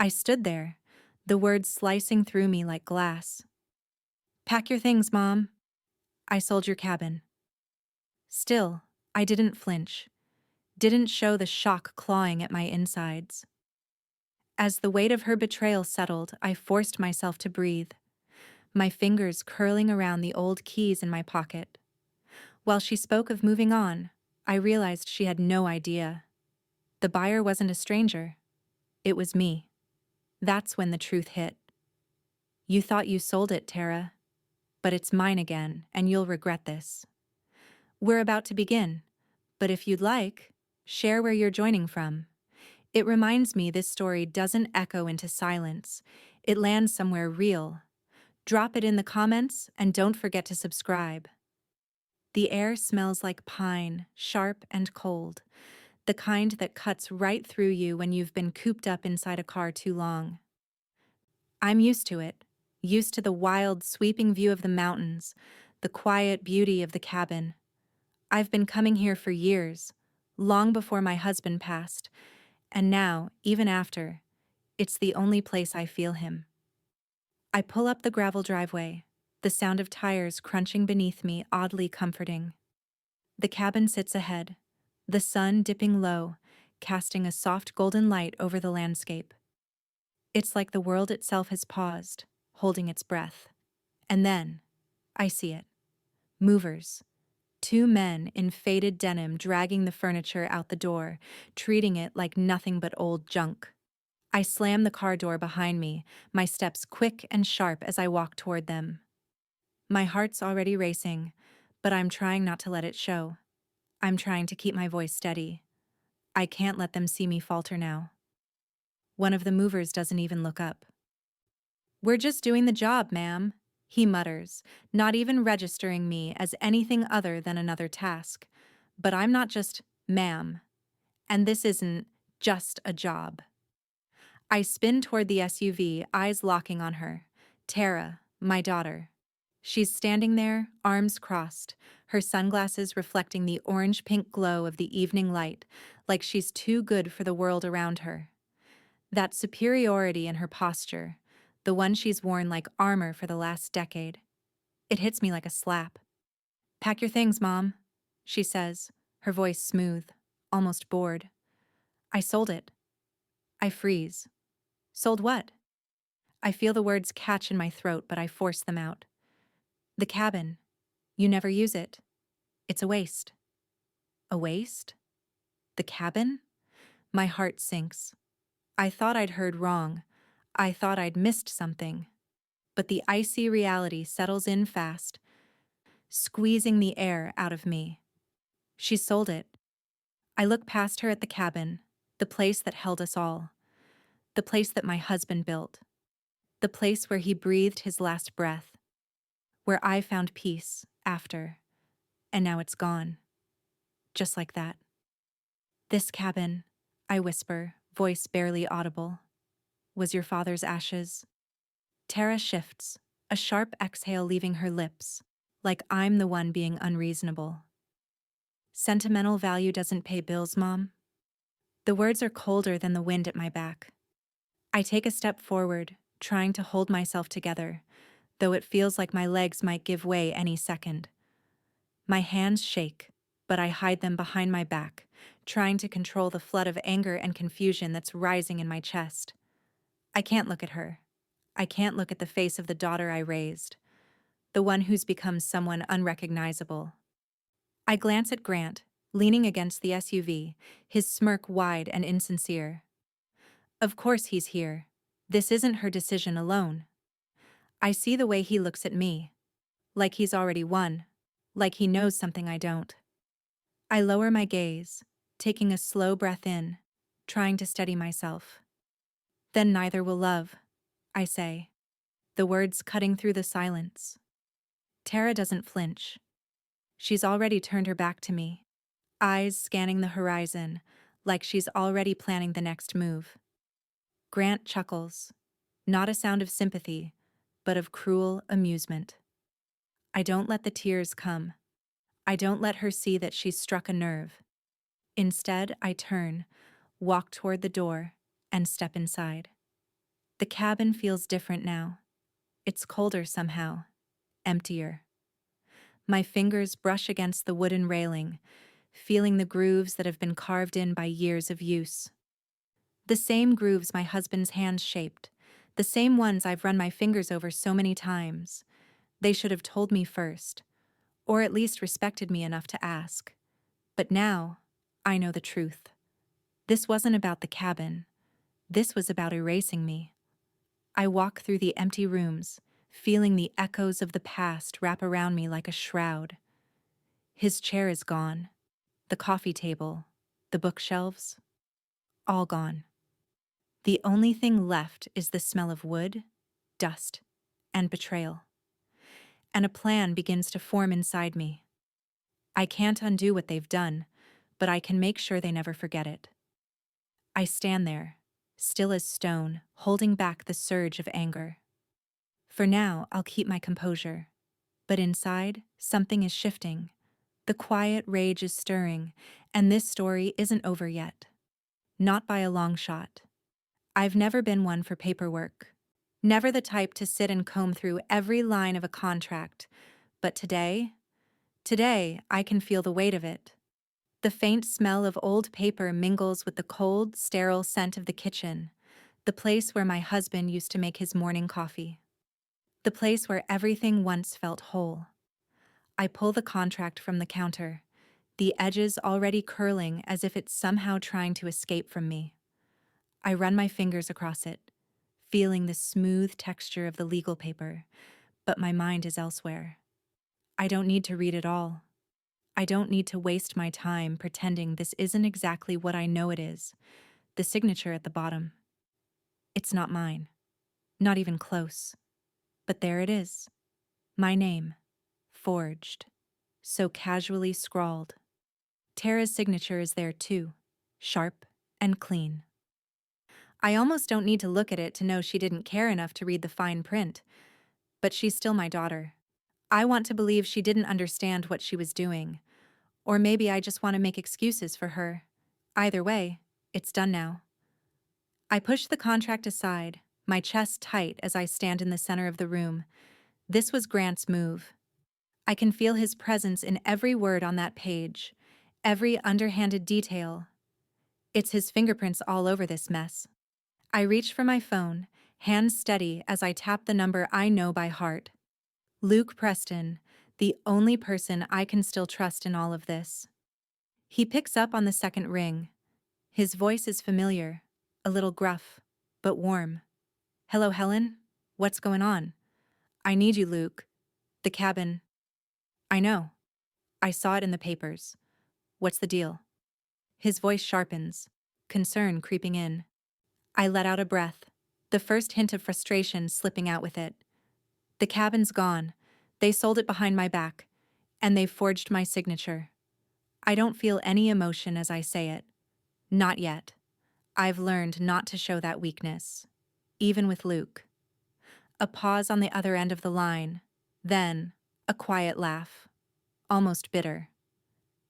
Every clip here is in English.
I stood there, the words slicing through me like glass. Pack your things, Mom. I sold your cabin. Still, I didn't flinch, didn't show the shock clawing at my insides. As the weight of her betrayal settled, I forced myself to breathe, my fingers curling around the old keys in my pocket. While she spoke of moving on, I realized she had no idea. The buyer wasn't a stranger. It was me. That's when the truth hit. You thought you sold it, Tara. But it's mine again, and you'll regret this. We're about to begin, but if you'd like, share where you're joining from. It reminds me this story doesn't echo into silence. It lands somewhere real. Drop it in the comments, and don't forget to subscribe. The air smells like pine, sharp and cold, the kind that cuts right through you when you've been cooped up inside a car too long. I'm used to it, used to the wild, sweeping view of the mountains, the quiet beauty of the cabin. I've been coming here for years, long before my husband passed, and now, even after, it's the only place I feel him. I pull up the gravel driveway, the sound of tires crunching beneath me oddly comforting. The cabin sits ahead, the sun dipping low, casting a soft golden light over the landscape. It's like the world itself has paused, holding its breath. And then, I see it. Movers. Two men in faded denim dragging the furniture out the door, treating it like nothing but old junk. I slam the car door behind me, my steps quick and sharp as I walk toward them. My heart's already racing, but I'm trying not to let it show. I'm trying to keep my voice steady. I can't let them see me falter now. One of the movers doesn't even look up. "We're just doing the job, ma'am," he mutters, not even registering me as anything other than another task. But I'm not just ma'am, and this isn't just a job. I spin toward the SUV, eyes locking on her. Tara, my daughter. She's standing there, arms crossed, her sunglasses reflecting the orange-pink glow of the evening light, like she's too good for the world around her. That superiority in her posture, the one she's worn like armor for the last decade. It hits me like a slap. "Pack your things, Mom," she says, her voice smooth, almost bored. "I sold it." I freeze. "Sold what?" I feel the words catch in my throat, but I force them out. "The cabin. You never use it. It's a waste." A waste? The cabin? My heart sinks. I thought I'd heard wrong. I thought I'd missed something. But the icy reality settles in fast, squeezing the air out of me. She sold it. I look past her at the cabin, the place that held us all, the place that my husband built, the place where he breathed his last breath, where I found peace after, and now it's gone. Just like that. "This cabin," I whisper, voice barely audible, "was your father's ashes." Tara shifts, a sharp exhale leaving her lips, like I'm the one being unreasonable. "Sentimental value doesn't pay bills, Mom." The words are colder than the wind at my back. I take a step forward, trying to hold myself together, though it feels like my legs might give way any second. My hands shake, but I hide them behind my back, trying to control the flood of anger and confusion that's rising in my chest. I can't look at her. I can't look at the face of the daughter I raised, the one who's become someone unrecognizable. I glance at Grant, leaning against the SUV, his smirk wide and insincere. Of course he's here. This isn't her decision alone. I see the way he looks at me, like he's already won, like he knows something I don't. I lower my gaze, taking a slow breath in, trying to steady myself. "Then neither will love," I say, the words cutting through the silence. Tara doesn't flinch. She's already turned her back to me, eyes scanning the horizon, like she's already planning the next move. Grant chuckles, not a sound of sympathy, but of cruel amusement. I don't let the tears come. I don't let her see that she's struck a nerve. Instead, I turn, walk toward the door, and step inside. The cabin feels different now. It's colder somehow, emptier. My fingers brush against the wooden railing, feeling the grooves that have been carved in by years of use. The same grooves my husband's hands shaped, the same ones I've run my fingers over so many times. They should have told me first, or at least respected me enough to ask. But now, I know the truth. This wasn't about the cabin. This was about erasing me. I walk through the empty rooms, feeling the echoes of the past wrap around me like a shroud. His chair is gone. The coffee table, the bookshelves, all gone. The only thing left is the smell of wood, dust, and betrayal. And a plan begins to form inside me. I can't undo what they've done, but I can make sure they never forget it. I stand there, still as stone, holding back the surge of anger. For now, I'll keep my composure. But inside, something is shifting. The quiet rage is stirring, and this story isn't over yet. Not by a long shot. I've never been one for paperwork. Never the type to sit and comb through every line of a contract. But today, I can feel the weight of it. The faint smell of old paper mingles with the cold, sterile scent of the kitchen, the place where my husband used to make his morning coffee. The place where everything once felt whole. I pull the contract from the counter, the edges already curling as if it's somehow trying to escape from me. I run my fingers across it, feeling the smooth texture of the legal paper, but my mind is elsewhere. I don't need to read it all. I don't need to waste my time pretending this isn't exactly what I know it is. The signature at the bottom. It's not mine. Not even close. But there it is. My name. Forged. So casually scrawled. Tara's signature is there too. Sharp and clean. I almost don't need to look at it to know she didn't care enough to read the fine print. But she's still my daughter. I want to believe she didn't understand what she was doing. Or maybe I just want to make excuses for her. Either way, it's done now. I push the contract aside, my chest tight as I stand in the center of the room. This was Grant's move. I can feel his presence in every word on that page, every underhanded detail. It's his fingerprints all over this mess. I reach for my phone, hands steady as I tap the number I know by heart. Luke Preston, the only person I can still trust in all of this. He picks up on the second ring. His voice is familiar, a little gruff, but warm. Hello, Helen? What's going on? I need you, Luke. The cabin. I know. I saw it in the papers. What's the deal? His voice sharpens, concern creeping in. I let out a breath, the first hint of frustration slipping out with it. The cabin's gone. They sold it behind my back, and they've forged my signature. I don't feel any emotion as I say it. Not yet. I've learned not to show that weakness, even with Luke. A pause on the other end of the line, then a quiet laugh, almost bitter.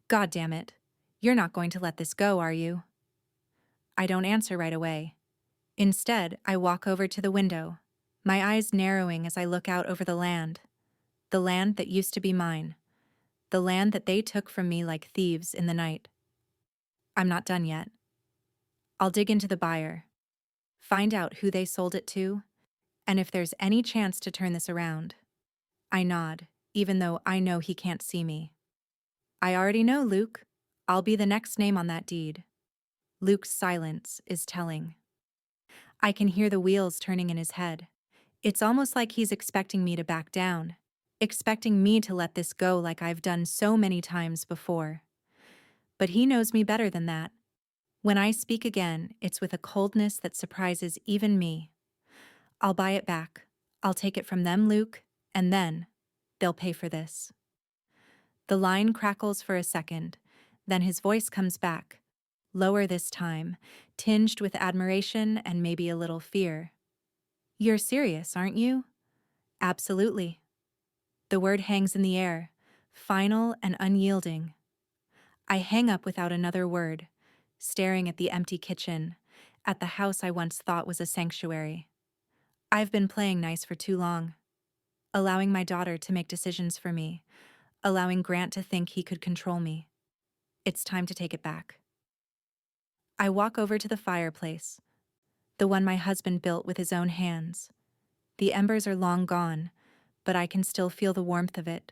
God damn it, you're not going to let this go, are you? I don't answer right away. Instead, I walk over to the window, my eyes narrowing as I look out over the land that used to be mine, the land that they took from me like thieves in the night. I'm not done yet. I'll dig into the buyer, find out who they sold it to, and if there's any chance to turn this around. I nod, even though I know he can't see me. I already know, Luke. I'll be the next name on that deed. Luke's silence is telling. I can hear the wheels turning in his head. It's almost like he's expecting me to back down, expecting me to let this go like I've done so many times before. But he knows me better than that. When I speak again, it's with a coldness that surprises even me. I'll buy it back. I'll take it from them, Luke, and then they'll pay for this. The line crackles for a second, then his voice comes back, lower this time, tinged with admiration and maybe a little fear. You're serious, aren't you? Absolutely. The word hangs in the air, final and unyielding. I hang up without another word, staring at the empty kitchen, at the house I once thought was a sanctuary. I've been playing nice for too long, allowing my daughter to make decisions for me, allowing Grant to think he could control me. It's time to take it back. I walk over to the fireplace, the one my husband built with his own hands. The embers are long gone, but I can still feel the warmth of it.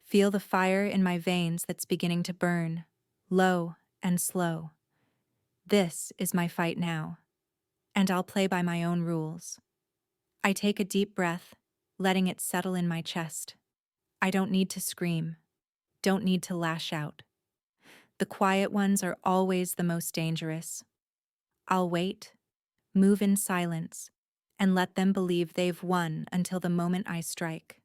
Feel the fire in my veins that's beginning to burn, low and slow. This is my fight now, and I'll play by my own rules. I take a deep breath, letting it settle in my chest. I don't need to scream, don't need to lash out. The quiet ones are always the most dangerous. I'll wait, move in silence, and let them believe they've won until the moment I strike.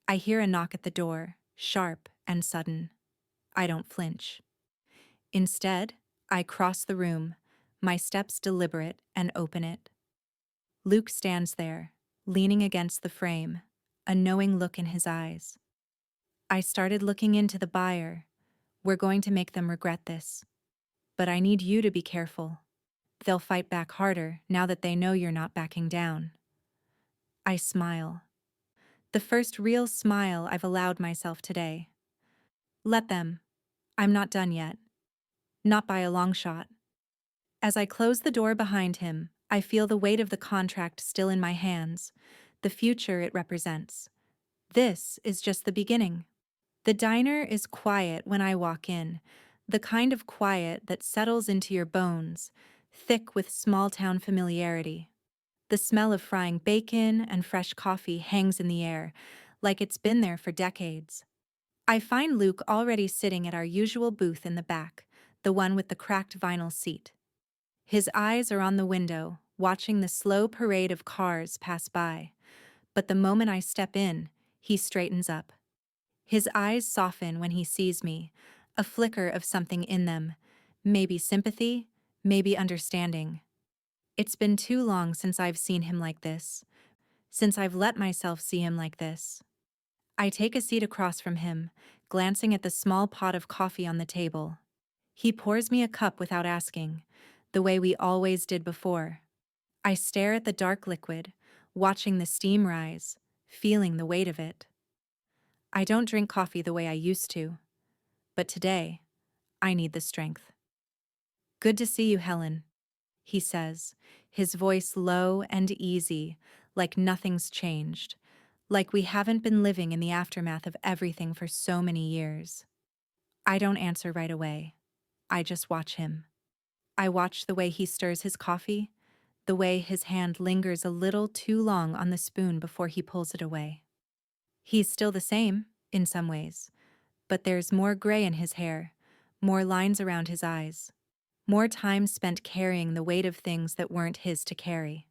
I hear a knock at the door, sharp and sudden. I don't flinch. Instead, I cross the room, my steps deliberate, and open it. Luke stands there, leaning against the frame, a knowing look in his eyes. I started looking into the buyer. We're going to make them regret this. But I need you to be careful. They'll fight back harder now that they know you're not backing down. I smile. The first real smile I've allowed myself today. Let them. I'm not done yet. Not by a long shot. As I close the door behind him, I feel the weight of the contract still in my hands, the future it represents. This is just the beginning. The diner is quiet when I walk in, the kind of quiet that settles into your bones, thick with small-town familiarity. The smell of frying bacon and fresh coffee hangs in the air, like it's been there for decades. I find Luke already sitting at our usual booth in the back, the one with the cracked vinyl seat. His eyes are on the window, watching the slow parade of cars pass by. But the moment I step in, he straightens up. His eyes soften when he sees me, a flicker of something in them, maybe sympathy, maybe understanding. It's been too long since I've seen him like this, since I've let myself see him like this. I take a seat across from him, glancing at the small pot of coffee on the table. He pours me a cup without asking, the way we always did before. I stare at the dark liquid, watching the steam rise, feeling the weight of it. I don't drink coffee the way I used to, but today, I need the strength. Good to see you, Helen, he says, his voice low and easy, like nothing's changed, like we haven't been living in the aftermath of everything for so many years. I don't answer right away. I just watch him. I watch the way he stirs his coffee, the way his hand lingers a little too long on the spoon before he pulls it away. He's still the same, in some ways, but there's more gray in his hair, more lines around his eyes, more time spent carrying the weight of things that weren't his to carry.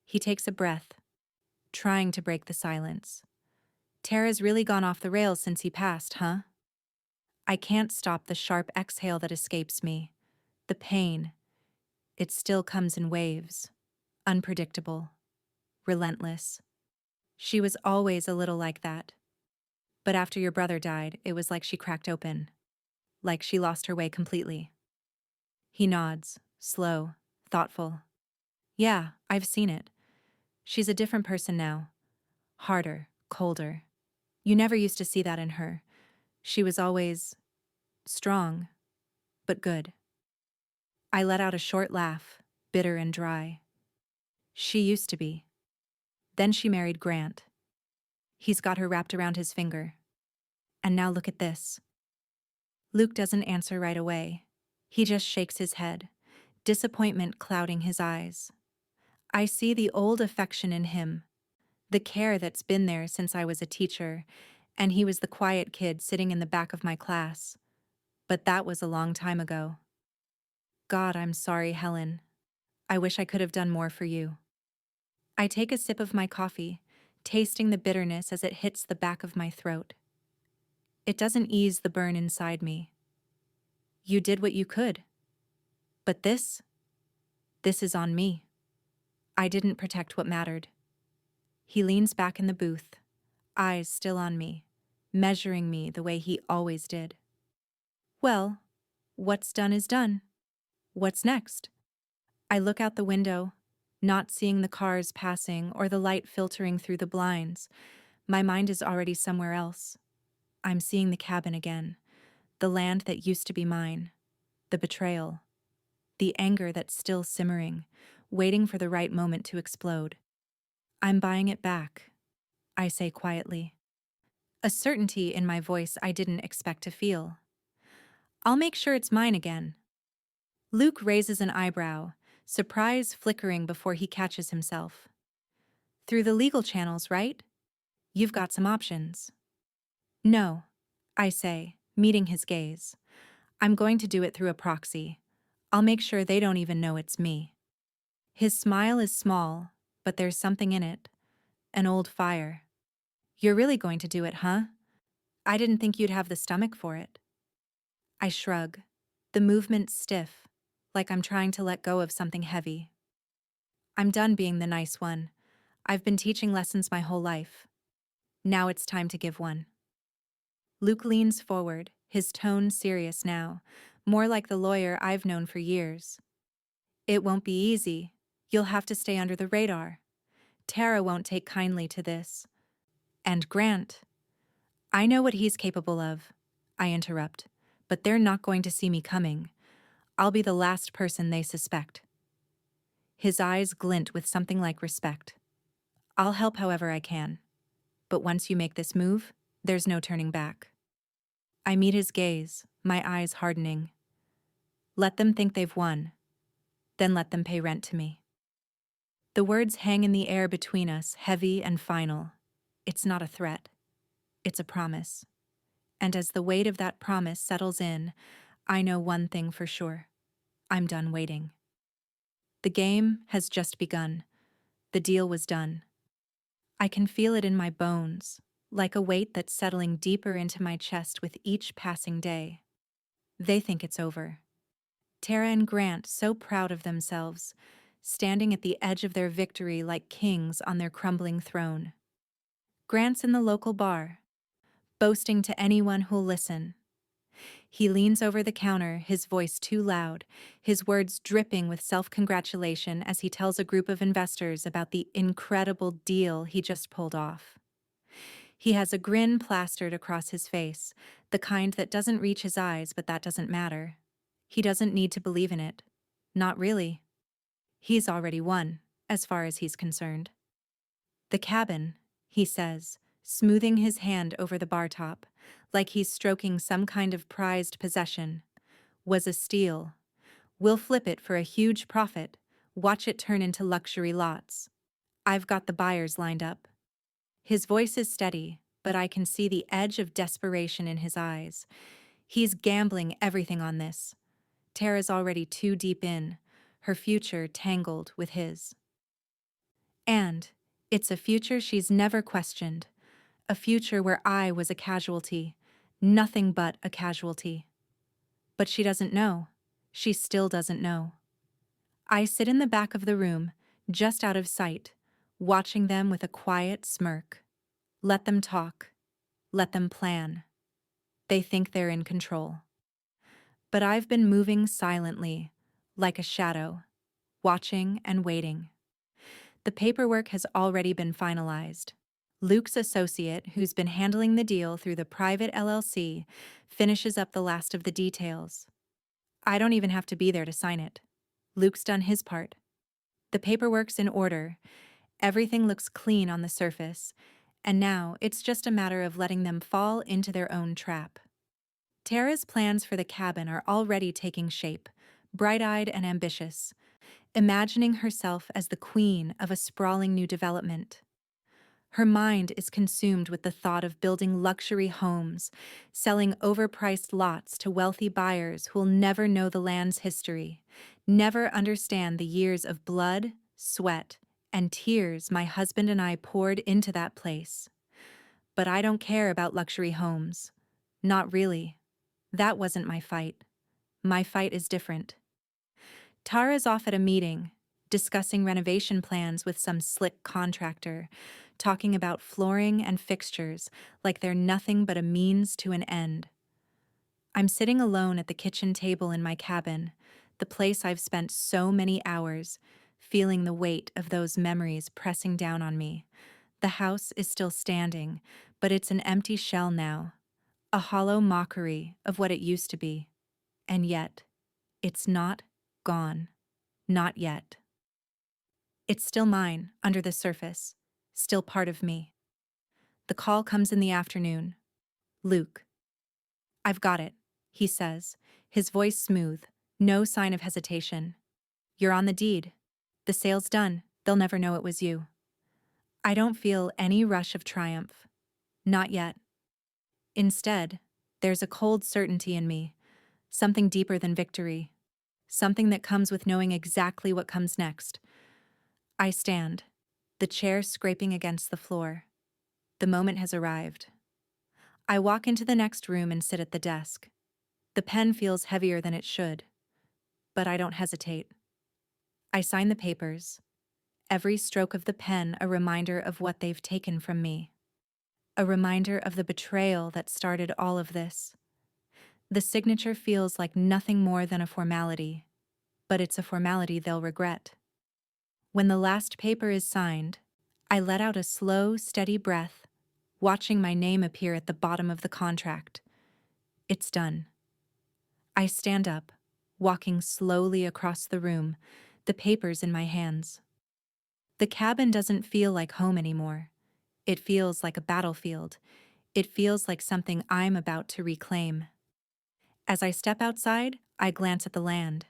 He takes a breath, trying to break the silence. Tara's really gone off the rails since he passed, huh? I can't stop the sharp exhale that escapes me. The pain. It still comes in waves. Unpredictable. Relentless. She was always a little like that. But after your brother died, it was like she cracked open. Like she lost her way completely. He nods, slow, thoughtful. Yeah, I've seen it. She's a different person now. Harder, colder. You never used to see that in her. She was always strong, but good. I let out a short laugh, bitter and dry. She used to be. Then she married Grant. He's got her wrapped around his finger. And now look at this. Luke doesn't answer right away. He just shakes his head, disappointment clouding his eyes. I see the old affection in him, the care that's been there since I was a teacher, and he was the quiet kid sitting in the back of my class. But that was a long time ago. God, I'm sorry, Helen. I wish I could have done more for you. I take a sip of my coffee, tasting the bitterness as it hits the back of my throat. It doesn't ease the burn inside me. You did what you could. But this is on me. I didn't protect what mattered. He leans back in the booth, eyes still on me, measuring me the way he always did. Well, what's done is done. What's next? I look out the window, not seeing the cars passing or the light filtering through the blinds. My mind is already somewhere else. I'm seeing the cabin again, the land that used to be mine, the betrayal, the anger that's still simmering, waiting for the right moment to explode. I'm buying it back, I say quietly, a certainty in my voice I didn't expect to feel. I'll make sure it's mine again. Luke raises an eyebrow, surprise flickering before he catches himself. Through the legal channels, right? You've got some options. No, I say, meeting his gaze. I'm going to do it through a proxy. I'll make sure they don't even know it's me. His smile is small, but there's something in it. An old fire. You're really going to do it, huh? I didn't think you'd have the stomach for it. I shrug, the movement stiff, like I'm trying to let go of something heavy. I'm done being the nice one. I've been teaching lessons my whole life. Now it's time to give one. Luke leans forward, his tone serious now, more like the lawyer I've known for years. It won't be easy. You'll have to stay under the radar. Tara won't take kindly to this. And Grant. I know what he's capable of, I interrupt, but they're not going to see me coming. I'll be the last person they suspect. His eyes glint with something like respect. I'll help however I can. But once you make this move, there's no turning back. I meet his gaze, my eyes hardening. Let them think they've won. Then let them pay rent to me. The words hang in the air between us, heavy and final. It's not a threat. It's a promise. And as the weight of that promise settles in, I know one thing for sure. I'm done waiting. The game has just begun. The deal was done. I can feel it in my bones, like a weight that's settling deeper into my chest with each passing day. They think it's over. Tara and Grant so proud of themselves, standing at the edge of their victory like kings on their crumbling throne. Grant's in the local bar, boasting to anyone who'll listen. He leans over the counter, his voice too loud, his words dripping with self-congratulation as he tells a group of investors about the incredible deal he just pulled off. He has a grin plastered across his face, the kind that doesn't reach his eyes, but that doesn't matter. He doesn't need to believe in it. Not really. He's already won, as far as he's concerned. The cabin, he says, smoothing his hand over the bar top, like he's stroking some kind of prized possession, was a steal. We'll flip it for a huge profit, watch it turn into luxury lots. I've got the buyers lined up. His voice is steady, but I can see the edge of desperation in his eyes. He's gambling everything on this. Tara's already too deep in, her future tangled with his. And it's a future she's never questioned, a future where I was a casualty, nothing but a casualty. But she doesn't know. She still doesn't know. I sit in the back of the room, just out of sight, watching them with a quiet smirk. Let them talk. Let them plan. They think they're in control. But I've been moving silently, like a shadow, watching and waiting. The paperwork has already been finalized. Luke's associate, who's been handling the deal through the private LLC, finishes up the last of the details. I don't even have to be there to sign it. Luke's done his part. The paperwork's in order. Everything looks clean on the surface, and now it's just a matter of letting them fall into their own trap. Tara's plans for the cabin are already taking shape, bright-eyed and ambitious, imagining herself as the queen of a sprawling new development. Her mind is consumed with the thought of building luxury homes, selling overpriced lots to wealthy buyers who'll never know the land's history, never understand the years of blood, sweat, and tears my husband and I poured into that place. But I don't care about luxury homes. Not really. That wasn't my fight. My fight is different. Tara's off at a meeting, discussing renovation plans with some slick contractor, talking about flooring and fixtures like they're nothing but a means to an end. I'm sitting alone at the kitchen table in my cabin, the place I've spent so many hours, feeling the weight of those memories pressing down on me. The house is still standing, but it's an empty shell now, a hollow mockery of what it used to be. And yet, it's not gone. Not yet. It's still mine, under the surface, still part of me. The call comes in the afternoon. Luke. I've got it, he says, his voice smooth, no sign of hesitation. You're on the deed. The sale's done, they'll never know it was you. I don't feel any rush of triumph. Not yet. Instead, there's a cold certainty in me, something deeper than victory, something that comes with knowing exactly what comes next. I stand, the chair scraping against the floor. The moment has arrived. I walk into the next room and sit at the desk. The pen feels heavier than it should, but I don't hesitate. I sign the papers, every stroke of the pen a reminder of what they've taken from me. A reminder of the betrayal that started all of this. The signature feels like nothing more than a formality, but it's a formality they'll regret. When the last paper is signed, I let out a slow, steady breath, watching my name appear at the bottom of the contract. It's done. I stand up, walking slowly across the room, the papers in my hands. The cabin doesn't feel like home anymore. It feels like a battlefield. It feels like something I'm about to reclaim. As I step outside, I glance at the land,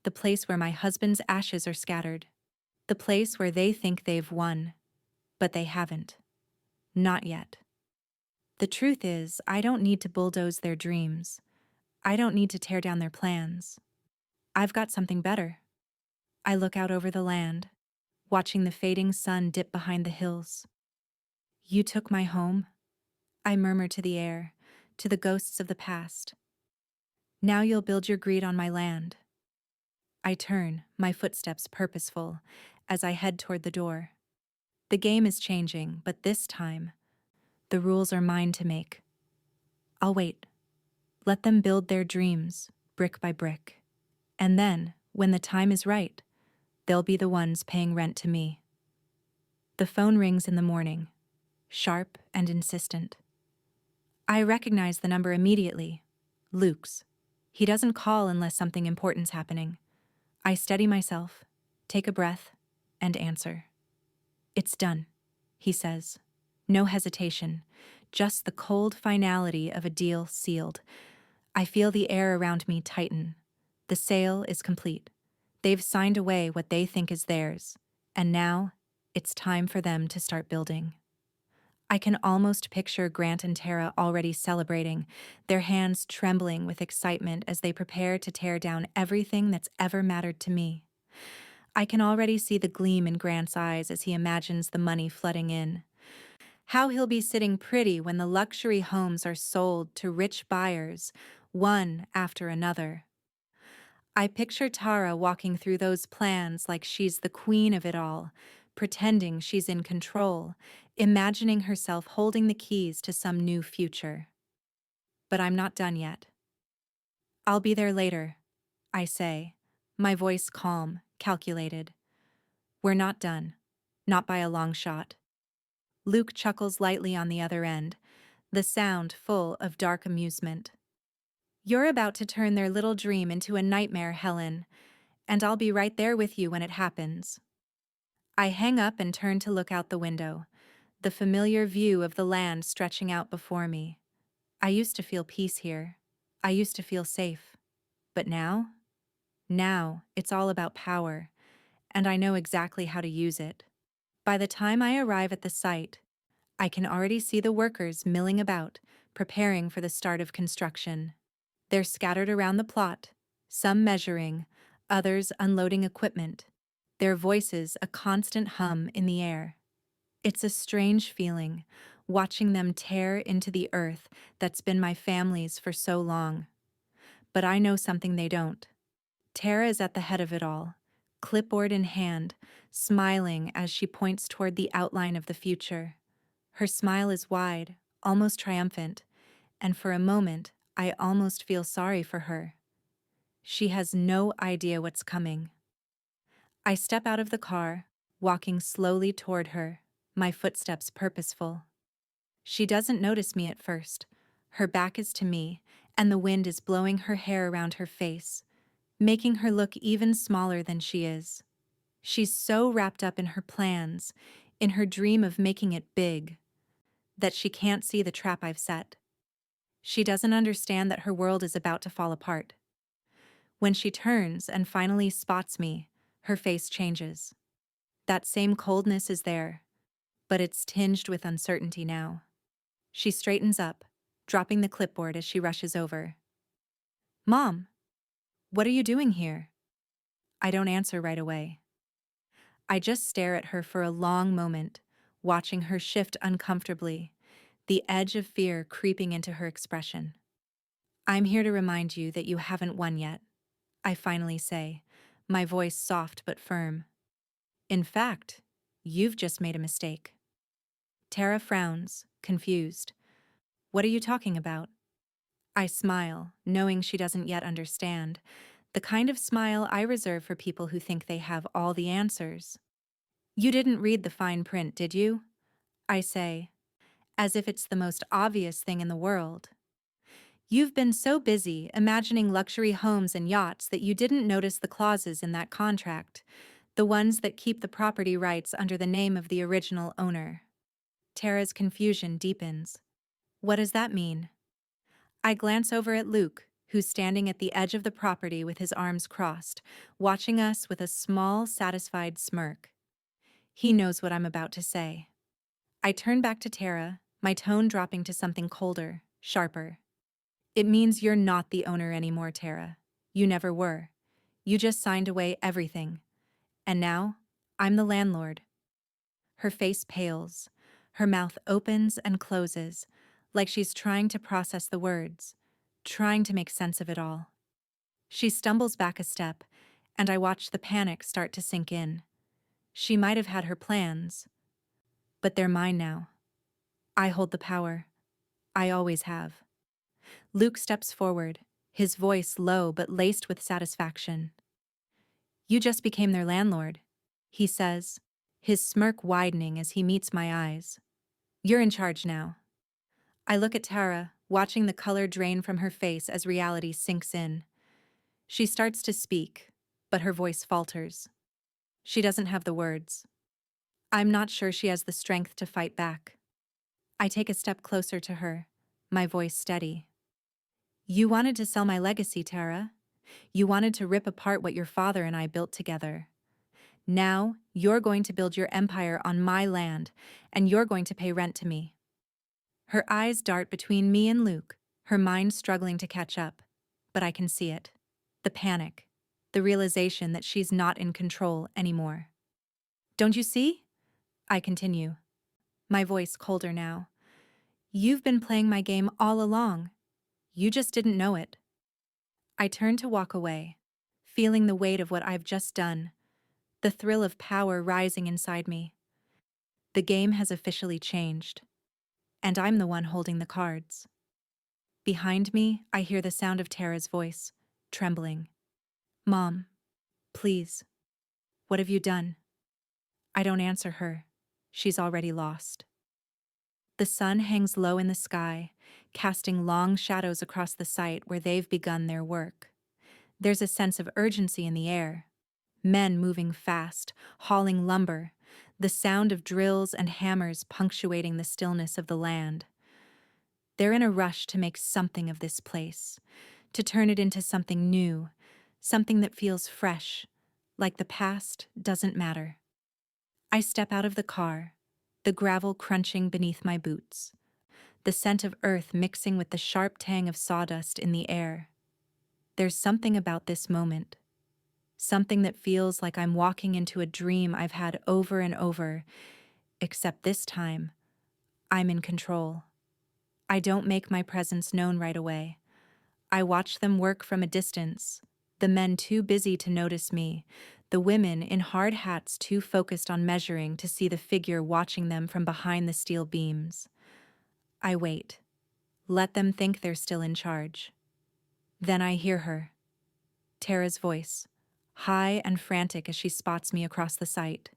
the place where my husband's ashes are scattered, the place where they think they've won, but they haven't. Not yet. The truth is, I don't need to bulldoze their dreams. I don't need to tear down their plans. I've got something better. I look out over the land, watching the fading sun dip behind the hills. You took my home, I murmur to the air, to the ghosts of the past. Now you'll build your greed on my land. I turn, my footsteps purposeful, as I head toward the door. The game is changing, but this time, the rules are mine to make. I'll wait. Let them build their dreams, brick by brick. And then, when the time is right, they'll be the ones paying rent to me. The phone rings in the morning, sharp and insistent. I recognize the number immediately. Luke's. He doesn't call unless something important's happening. I steady myself, take a breath, and answer. It's done, he says. No hesitation, just the cold finality of a deal sealed. I feel the air around me tighten. The sale is complete. They've signed away what they think is theirs, and now it's time for them to start building. I can almost picture Grant and Tara already celebrating, their hands trembling with excitement as they prepare to tear down everything that's ever mattered to me. I can already see the gleam in Grant's eyes as he imagines the money flooding in. How he'll be sitting pretty when the luxury homes are sold to rich buyers, one after another. I picture Tara walking through those plans like she's the queen of it all, pretending she's in control, imagining herself holding the keys to some new future. But I'm not done yet. I'll be there later, I say, my voice calm, calculated. We're not done, not by a long shot. Luke chuckles lightly on the other end, the sound full of dark amusement. You're about to turn their little dream into a nightmare, Helen, and I'll be right there with you when it happens. I hang up and turn to look out the window, the familiar view of the land stretching out before me. I used to feel peace here. I used to feel safe. But now? Now, it's all about power, and I know exactly how to use it. By the time I arrive at the site, I can already see the workers milling about, preparing for the start of construction. They're scattered around the plot, some measuring, others unloading equipment, their voices a constant hum in the air. It's a strange feeling, watching them tear into the earth that's been my family's for so long. But I know something they don't. Tara is at the head of it all, clipboard in hand, smiling as she points toward the outline of the future. Her smile is wide, almost triumphant, and for a moment, I almost feel sorry for her. She has no idea what's coming. I step out of the car, walking slowly toward her, my footsteps purposeful. She doesn't notice me at first. Her back is to me, and the wind is blowing her hair around her face, making her look even smaller than she is. She's so wrapped up in her plans, in her dream of making it big, that she can't see the trap I've set. She doesn't understand that her world is about to fall apart. When she turns and finally spots me, her face changes. That same coldness is there, but it's tinged with uncertainty now. She straightens up, dropping the clipboard as she rushes over. "Mom, what are you doing here?" I don't answer right away. I just stare at her for a long moment, watching her shift uncomfortably, the edge of fear creeping into her expression. "I'm here to remind you that you haven't won yet," I finally say, my voice soft but firm. "In fact, you've just made a mistake." Tara frowns, confused. "What are you talking about?" I smile, knowing she doesn't yet understand, the kind of smile I reserve for people who think they have all the answers. "You didn't read the fine print, did you?" I say, as if it's the most obvious thing in the world. "You've been so busy imagining luxury homes and yachts that you didn't notice the clauses in that contract, the ones that keep the property rights under the name of the original owner." Tara's confusion deepens. "What does that mean?" I glance over at Luke, who's standing at the edge of the property with his arms crossed, watching us with a small, satisfied smirk. He knows what I'm about to say. I turn back to Tara, my tone dropping to something colder, sharper. "It means you're not the owner anymore, Tara. You never were. You just signed away everything. And now, I'm the landlord." Her face pales. Her mouth opens and closes, like she's trying to process the words, trying to make sense of it all. She stumbles back a step, and I watch the panic start to sink in. She might have had her plans, but they're mine now. I hold the power. I always have. Luke steps forward, his voice low but laced with satisfaction. "You just became their landlord," he says, his smirk widening as he meets my eyes. "You're in charge now." I look at Tara, watching the color drain from her face as reality sinks in. She starts to speak, but her voice falters. She doesn't have the words. I'm not sure she has the strength to fight back. I take a step closer to her, my voice steady. "You wanted to sell my legacy, Tara. You wanted to rip apart what your father and I built together. Now, you're going to build your empire on my land, and you're going to pay rent to me." Her eyes dart between me and Luke, her mind struggling to catch up, but I can see it. The panic, the realization that she's not in control anymore. "Don't you see?" I continue, my voice colder now. "You've been playing my game all along. You just didn't know it." I turn to walk away, feeling the weight of what I've just done, the thrill of power rising inside me. The game has officially changed, and I'm the one holding the cards. Behind me, I hear the sound of Tara's voice, trembling. "Mom, please, what have you done?" I don't answer her. She's already lost. The sun hangs low in the sky, casting long shadows across the site where they've begun their work. There's a sense of urgency in the air. Men moving fast, hauling lumber, the sound of drills and hammers punctuating the stillness of the land. They're in a rush to make something of this place, to turn it into something new, something that feels fresh, like the past doesn't matter. I step out of the car, the gravel crunching beneath my boots, the scent of earth mixing with the sharp tang of sawdust in the air. There's something about this moment, something that feels like I'm walking into a dream I've had over and over, except this time, I'm in control. I don't make my presence known right away. I watch them work from a distance, the men too busy to notice me, the women in hard hats too focused on measuring to see the figure watching them from behind the steel beams. I wait. Let them think they're still in charge. Then I hear her. Tara's voice, high and frantic as she spots me across the site.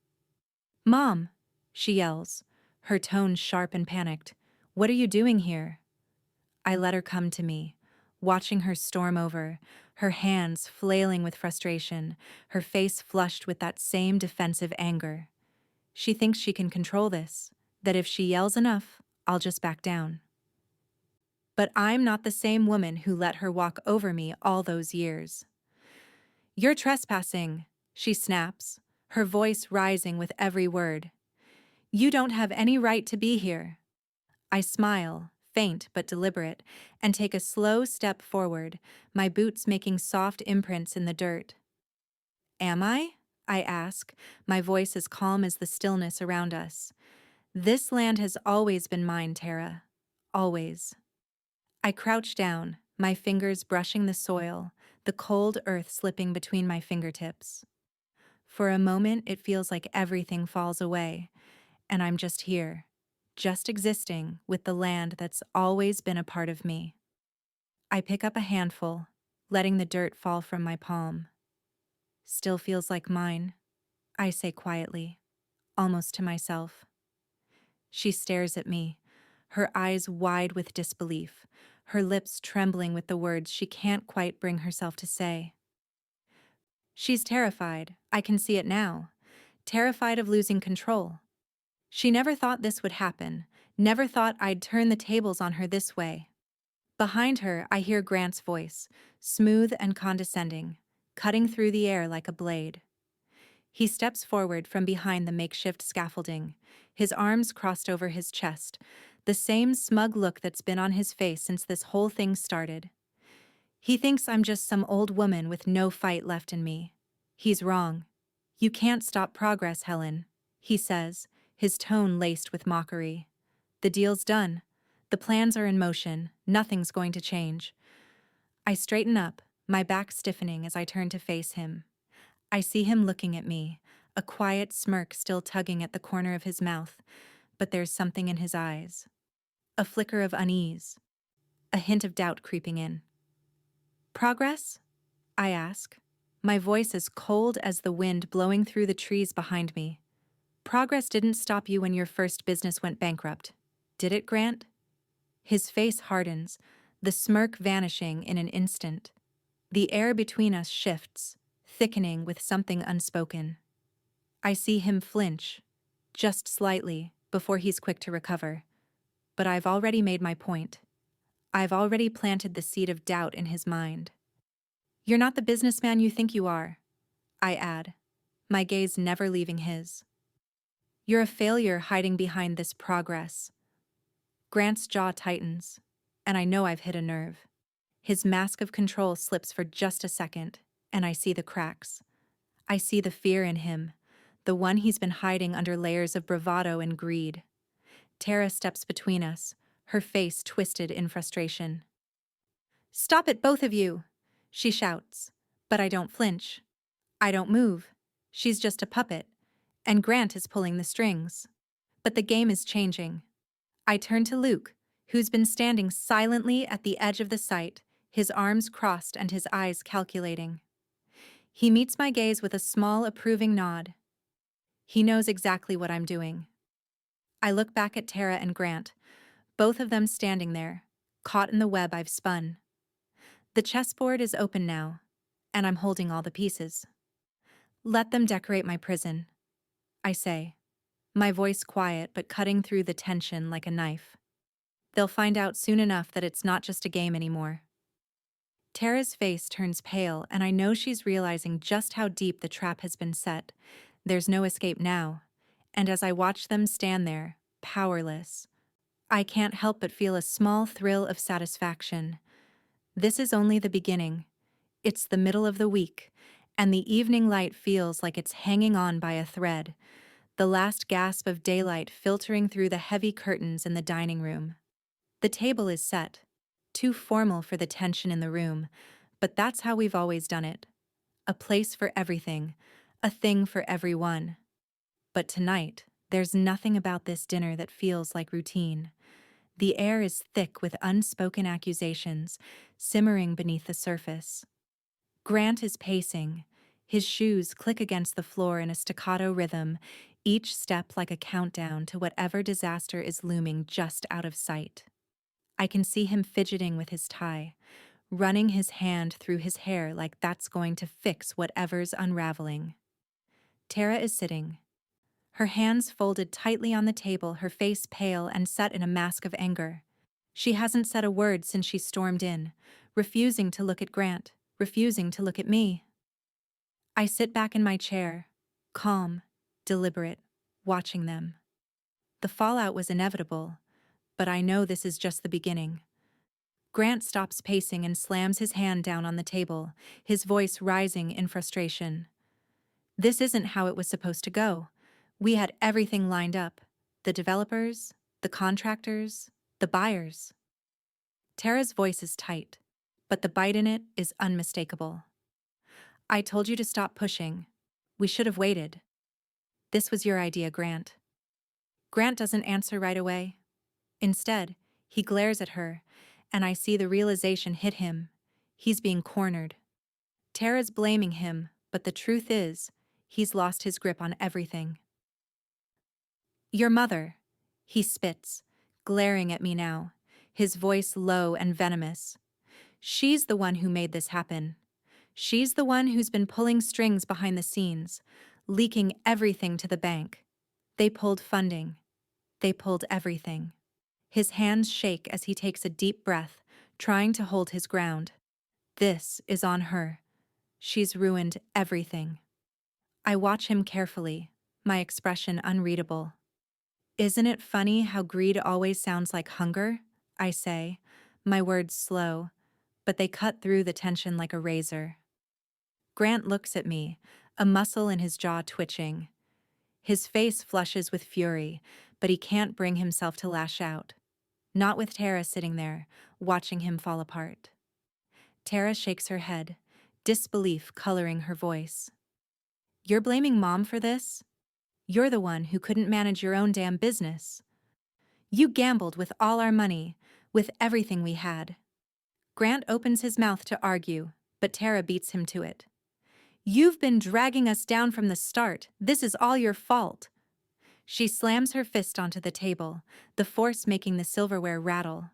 "Mom!" she yells, her tone sharp and panicked. "What are you doing here?" I let her come to me, watching her storm over, her hands flailing with frustration, her face flushed with that same defensive anger. She thinks she can control this, that if she yells enough, I'll just back down. But I'm not the same woman who let her walk over me all those years. "You're trespassing," she snaps, her voice rising with every word. "You don't have any right to be here." I smile, faint but deliberate, and take a slow step forward, my boots making soft imprints in the dirt. "Am I?" I ask, my voice as calm as the stillness around us. "This land has always been mine, Tara. Always." I crouch down, my fingers brushing the soil, the cold earth slipping between my fingertips. For a moment, it feels like everything falls away, and I'm just here, just existing with the land that's always been a part of me. I pick up a handful, letting the dirt fall from my palm. "Still feels like mine," I say quietly, almost to myself. She stares at me, her eyes wide with disbelief, her lips trembling with the words she can't quite bring herself to say. She's terrified, I can see it now, terrified of losing control. She never thought this would happen, never thought I'd turn the tables on her this way. Behind her, I hear Grant's voice, smooth and condescending, cutting through the air like a blade. He steps forward from behind the makeshift scaffolding, his arms crossed over his chest, the same smug look that's been on his face since this whole thing started. He thinks I'm just some old woman with no fight left in me. He's wrong. "You can't stop progress, Helen," he says, his tone laced with mockery. "The deal's done. The plans are in motion. Nothing's going to change." I straighten up, my back stiffening as I turn to face him. I see him looking at me, a quiet smirk still tugging at the corner of his mouth, but there's something in his eyes. A flicker of unease, a hint of doubt creeping in. "Progress?" I ask, my voice as cold as the wind blowing through the trees behind me. "Progress didn't stop you when your first business went bankrupt, did it, Grant?" His face hardens, the smirk vanishing in an instant. The air between us shifts, thickening with something unspoken. I see him flinch, just slightly, before he's quick to recover. But I've already made my point. I've already planted the seed of doubt in his mind. "You're not the businessman you think you are," I add, my gaze never leaving his. "You're a failure hiding behind this progress." Grant's jaw tightens, and I know I've hit a nerve. His mask of control slips for just a second, and I see the cracks. I see the fear in him, the one he's been hiding under layers of bravado and greed. Tara steps between us, her face twisted in frustration. "Stop it, both of you!" she shouts, but I don't flinch. I don't move. She's just a puppet, and Grant is pulling the strings. But the game is changing. I turn to Luke, who's been standing silently at the edge of the site, his arms crossed and his eyes calculating. He meets my gaze with a small, approving nod. He knows exactly what I'm doing. I look back at Tara and Grant, both of them standing there, caught in the web I've spun. The chessboard is open now, and I'm holding all the pieces. "Let them decorate my prison," I say, my voice quiet but cutting through the tension like a knife. "They'll find out soon enough that it's not just a game anymore." Tara's face turns pale, and I know she's realizing just how deep the trap has been set. There's no escape now, and as I watch them stand there, powerless, I can't help but feel a small thrill of satisfaction. This is only the beginning. It's the middle of the week, and the evening light feels like it's hanging on by a thread, the last gasp of daylight filtering through the heavy curtains in the dining room. The table is set, too formal for the tension in the room, but that's how we've always done it. A place for everything, a thing for everyone. But tonight, there's nothing about this dinner that feels like routine. The air is thick with unspoken accusations, simmering beneath the surface. Grant is pacing, His shoes click against the floor in a staccato rhythm, each step like a countdown to whatever disaster is looming just out of sight. I can see him fidgeting with his tie, running his hand through his hair like that's going to fix whatever's unraveling. Tara is sitting, her hands folded tightly on the table, her face pale and set in a mask of anger. She hasn't said a word since she stormed in, refusing to look at Grant, refusing to look at me. I sit back in my chair, calm, deliberate, watching them. The fallout was inevitable, but I know this is just the beginning. Grant stops pacing and slams his hand down on the table, his voice rising in frustration. This isn't how it was supposed to go. We had everything lined up. The developers, the contractors, the buyers. Tara's voice is tight, but the bite in it is unmistakable. I told you to stop pushing. We should have waited. This was your idea, Grant. Grant doesn't answer right away. Instead, he glares at her, and I see the realization hit him. He's being cornered. Tara's blaming him, but the truth is, he's lost his grip on everything. Your mother, he spits, glaring at me now, his voice low and venomous. She's the one who made this happen. She's the one who's been pulling strings behind the scenes, leaking everything to the bank. They pulled funding. They pulled everything. His hands shake as he takes a deep breath, trying to hold his ground. This is on her. She's ruined everything. I watch him carefully, my expression unreadable. Isn't it funny how greed always sounds like hunger? I say, my words slow, but they cut through the tension like a razor. Grant looks at me, a muscle in his jaw twitching. His face flushes with fury, but he can't bring himself to lash out. Not with Tara sitting there, watching him fall apart. Tara shakes her head, disbelief coloring her voice. You're blaming Mom for this? You're the one who couldn't manage your own damn business. You gambled with all our money, with everything we had. Grant opens his mouth to argue, but Tara beats him to it. You've been dragging us down from the start. This is all your fault. She slams her fist onto the table, the force making the silverware rattle.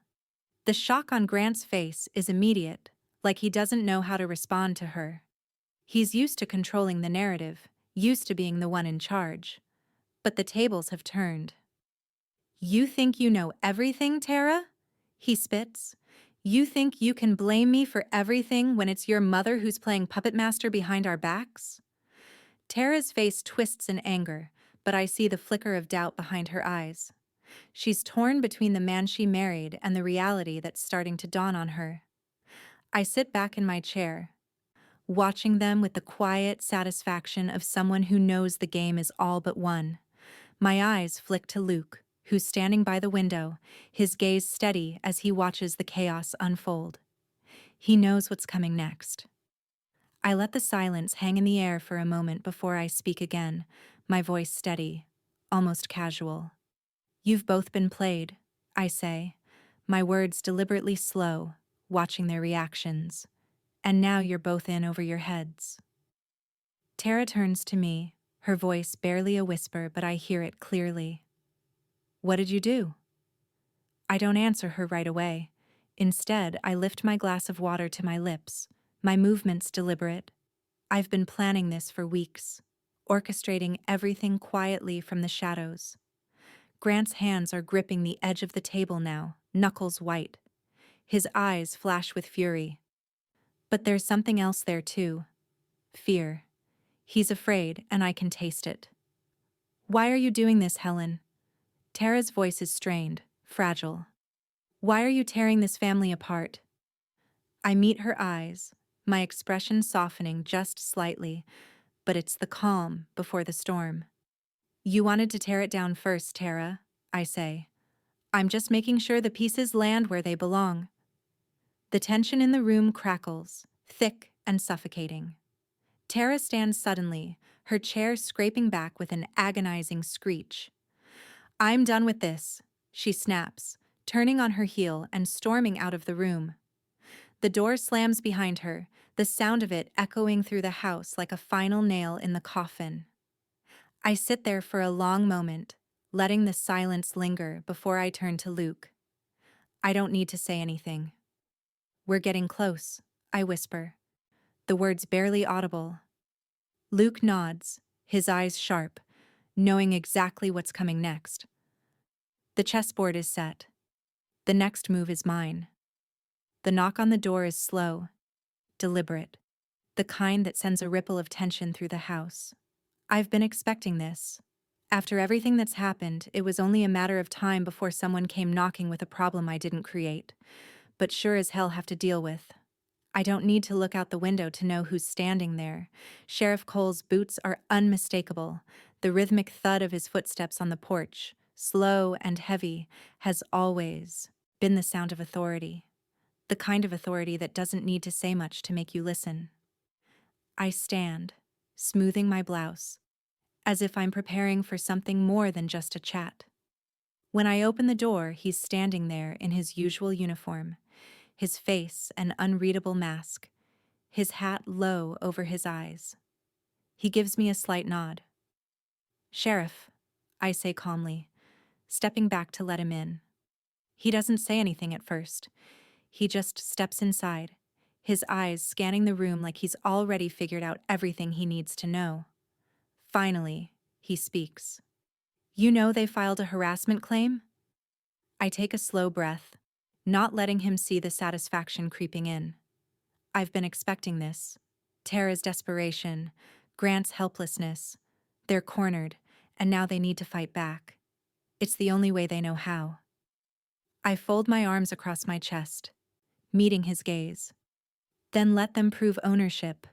The shock on Grant's face is immediate, like he doesn't know how to respond to her. He's used to controlling the narrative, used to being the one in charge. But the tables have turned. You think you know everything, Tara? He spits. You think you can blame me for everything when it's your mother who's playing puppet master behind our backs? Tara's face twists in anger, but I see the flicker of doubt behind her eyes. She's torn between the man she married and the reality that's starting to dawn on her. I sit back in my chair, watching them with the quiet satisfaction of someone who knows the game is all but won. My eyes flick to Luke, who's standing by the window, his gaze steady as he watches the chaos unfold. He knows what's coming next. I let the silence hang in the air for a moment before I speak again, my voice steady, almost casual. You've both been played, I say, my words deliberately slow, watching their reactions. And now you're both in over your heads. Tara turns to me, her voice barely a whisper, but I hear it clearly. What did you do? I don't answer her right away. Instead, I lift my glass of water to my lips, my movements deliberate. I've been planning this for weeks, orchestrating everything quietly from the shadows. Grant's hands are gripping the edge of the table now, knuckles white. His eyes flash with fury. But there's something else there too. Fear. He's afraid, and I can taste it. Why are you doing this, Helen? Tara's voice is strained, fragile. Why are you tearing this family apart? I meet her eyes, my expression softening just slightly, but it's the calm before the storm. You wanted to tear it down first, Tara, I say. I'm just making sure the pieces land where they belong. The tension in the room crackles, thick and suffocating. Tara stands suddenly, her chair scraping back with an agonizing screech. I'm done with this, she snaps, turning on her heel and storming out of the room. The door slams behind her, the sound of it echoing through the house like a final nail in the coffin. I sit there for a long moment, letting the silence linger before I turn to Luke. I don't need to say anything. "We're getting close," I whisper, the words barely audible. Luke nods, his eyes sharp, knowing exactly what's coming next. The chessboard is set. The next move is mine. The knock on the door is slow, deliberate, the kind that sends a ripple of tension through the house. I've been expecting this. After everything that's happened, it was only a matter of time before someone came knocking with a problem I didn't create, but sure as hell have to deal with. I don't need to look out the window to know who's standing there. Sheriff Cole's boots are unmistakable. The rhythmic thud of his footsteps on the porch, slow and heavy, has always been the sound of authority. The kind of authority that doesn't need to say much to make you listen. I stand, smoothing my blouse, as if I'm preparing for something more than just a chat. When I open the door, he's standing there in his usual uniform, his face an unreadable mask, his hat low over his eyes. He gives me a slight nod. "Sheriff," I say calmly, stepping back to let him in. He doesn't say anything at first. He just steps inside, his eyes scanning the room like he's already figured out everything he needs to know. Finally, he speaks. "You know they filed a harassment claim?" I take a slow breath, not letting him see the satisfaction creeping in. I've been expecting this. Tara's desperation, Grant's helplessness. They're cornered, and now they need to fight back. It's the only way they know how. I fold my arms across my chest, meeting his gaze. "Then let them prove ownership,"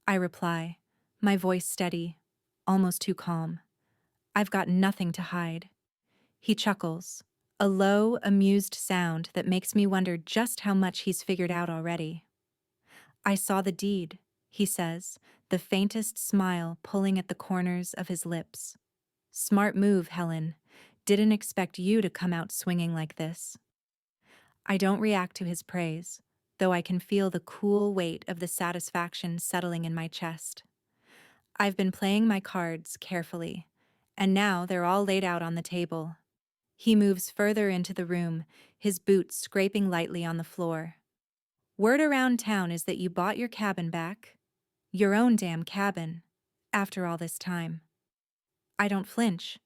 I reply, my voice steady, almost too calm. "I've got nothing to hide." He chuckles, a low, amused sound that makes me wonder just how much he's figured out already. "I saw the deed," he says, the faintest smile pulling at the corners of his lips. "Smart move, Helen. Didn't expect you to come out swinging like this." I don't react to his praise, though I can feel the cool weight of the satisfaction settling in my chest. I've been playing my cards carefully, and now they're all laid out on the table. He moves further into the room, his boots scraping lightly on the floor. "Word around town is that you bought your cabin back. Your own damn cabin. After all this time." I don't flinch.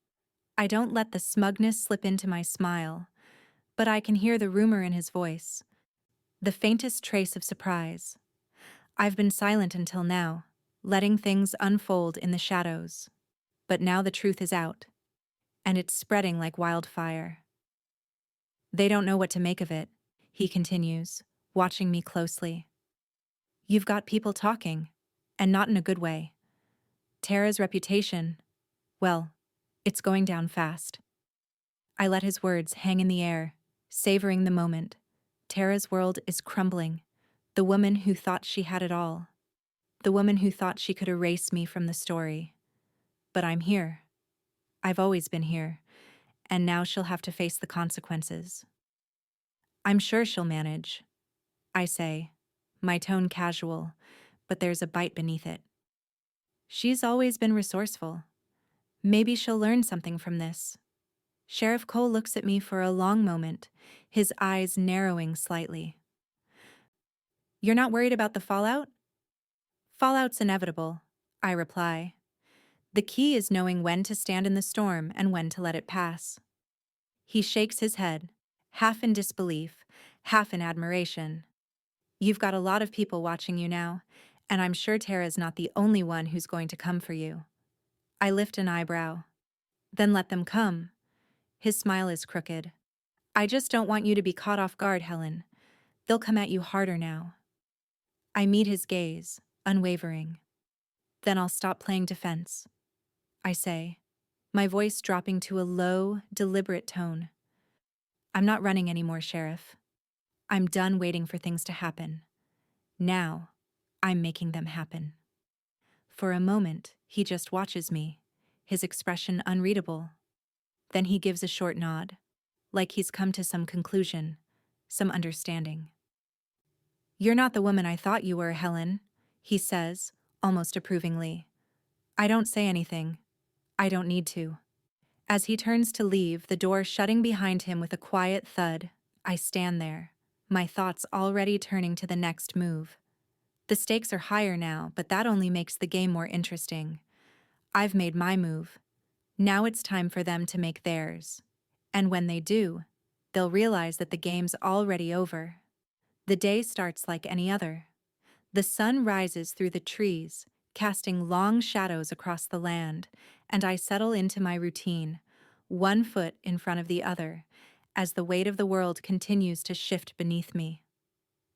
I don't let the smugness slip into my smile, but I can hear the rumor in his voice, the faintest trace of surprise. I've been silent until now, letting things unfold in the shadows. But now the truth is out, and it's spreading like wildfire. "They don't know what to make of it," he continues, watching me closely. "You've got people talking, and not in a good way. Tara's reputation, well, it's going down fast." I let his words hang in the air, savoring the moment. Tara's world is crumbling. The woman who thought she had it all. The woman who thought she could erase me from the story. But I'm here. I've always been here, and now she'll have to face the consequences. "I'm sure she'll manage," I say, my tone casual, but there's a bite beneath it. "She's always been resourceful. Maybe she'll learn something from this." Sheriff Cole looks at me for a long moment, his eyes narrowing slightly. "You're not worried about the fallout?" "Fallout's inevitable," I reply. "The key is knowing when to stand in the storm and when to let it pass." He shakes his head, half in disbelief, half in admiration. "You've got a lot of people watching you now, and I'm sure Tara's not the only one who's going to come for you." I lift an eyebrow. "Then let them come." His smile is crooked. "I just don't want you to be caught off guard, Helen. They'll come at you harder now." I meet his gaze, unwavering. "Then I'll stop playing defense," I say, my voice dropping to a low, deliberate tone. "I'm not running anymore, Sheriff. I'm done waiting for things to happen. Now, I'm making them happen." For a moment, he just watches me, his expression unreadable. Then he gives a short nod, like he's come to some conclusion, some understanding. "You're not the woman I thought you were, Helen," he says, almost approvingly. I don't say anything. I don't need to. As he turns to leave, the door shutting behind him with a quiet thud, I stand there, my thoughts already turning to the next move. The stakes are higher now, but that only makes the game more interesting. I've made my move. Now it's time for them to make theirs. And when they do, they'll realize that the game's already over. The day starts like any other. The sun rises through the trees, casting long shadows across the land, and I settle into my routine, one foot in front of the other, as the weight of the world continues to shift beneath me.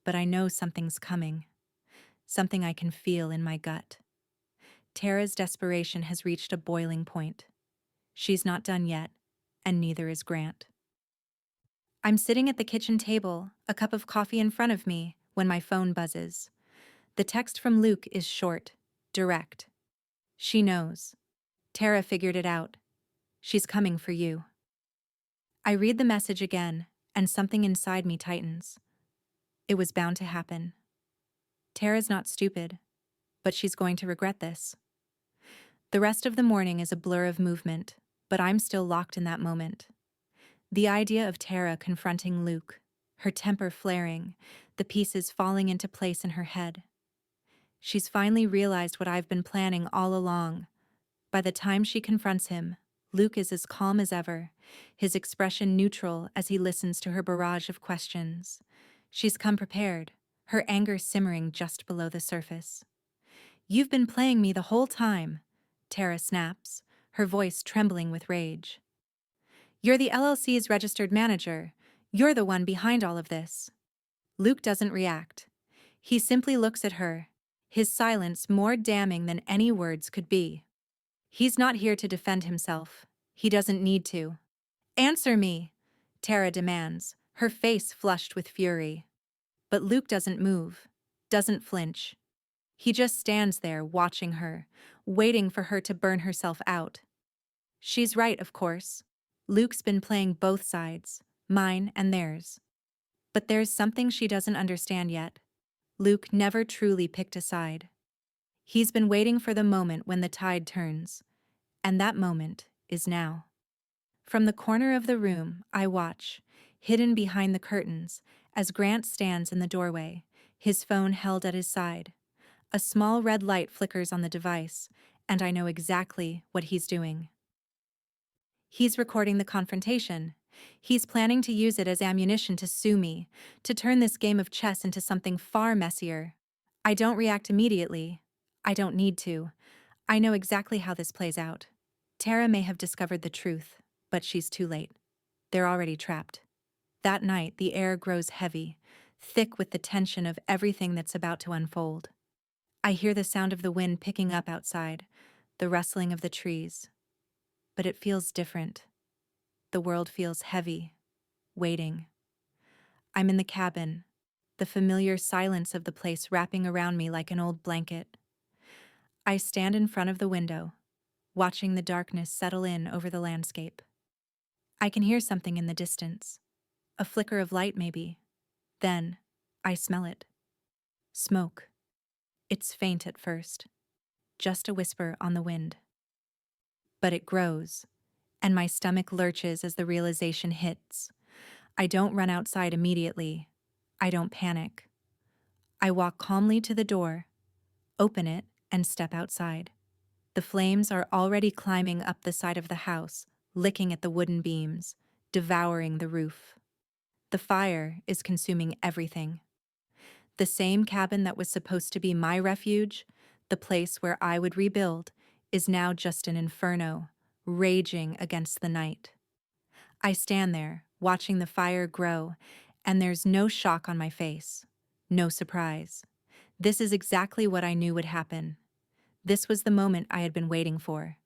But I know something's coming, something I can feel in my gut. Tara's desperation has reached a boiling point. She's not done yet, and neither is Grant. I'm sitting at the kitchen table, a cup of coffee in front of me, when my phone buzzes. The text from Luke is short, direct. She knows. Tara figured it out. She's coming for you. I read the message again, and something inside me tightens. It was bound to happen. Tara's not stupid, but she's going to regret this. The rest of the morning is a blur of movement, but I'm still locked in that moment. The idea of Tara confronting Luke, her temper flaring, the pieces falling into place in her head. She's finally realized what I've been planning all along. By the time she confronts him, Luke is as calm as ever, his expression neutral as he listens to her barrage of questions. She's come prepared, her anger simmering just below the surface. You've been playing me the whole time, Tara snaps, her voice trembling with rage. You're the LLC's registered manager. You're the one behind all of this. Luke doesn't react. He simply looks at her, his silence more damning than any words could be. He's not here to defend himself. He doesn't need to. Answer me, Tara demands, her face flushed with fury. But Luke doesn't move, doesn't flinch. He just stands there watching her, waiting for her to burn herself out. She's right, of course. Luke's been playing both sides, mine and theirs. But there's something she doesn't understand yet. Luke never truly picked a side. He's been waiting for the moment when the tide turns, and that moment is now. From the corner of the room, I watch, hidden behind the curtains, as Grant stands in the doorway, his phone held at his side. A small red light flickers on the device, and I know exactly what he's doing. He's recording the confrontation. He's planning to use it as ammunition to sue me, to turn this game of chess into something far messier. I don't react immediately. I don't need to. I know exactly how this plays out. Tara may have discovered the truth, but she's too late. They're already trapped. That night, the air grows heavy, thick with the tension of everything that's about to unfold. I hear the sound of the wind picking up outside, the rustling of the trees. But it feels different. The world feels heavy, waiting. I'm in the cabin, the familiar silence of the place wrapping around me like an old blanket. I stand in front of the window, watching the darkness settle in over the landscape. I can hear something in the distance, a flicker of light maybe. Then, I smell it. Smoke. It's faint at first, just a whisper on the wind. But it grows, and my stomach lurches as the realization hits. I don't run outside immediately. I don't panic. I walk calmly to the door, open it, and step outside. The flames are already climbing up the side of the house, licking at the wooden beams, devouring the roof. The fire is consuming everything. The same cabin that was supposed to be my refuge, the place where I would rebuild, is now just an inferno, raging against the night. I stand there, watching the fire grow, and there's no shock on my face, no surprise. This is exactly what I knew would happen. This was the moment I had been waiting for.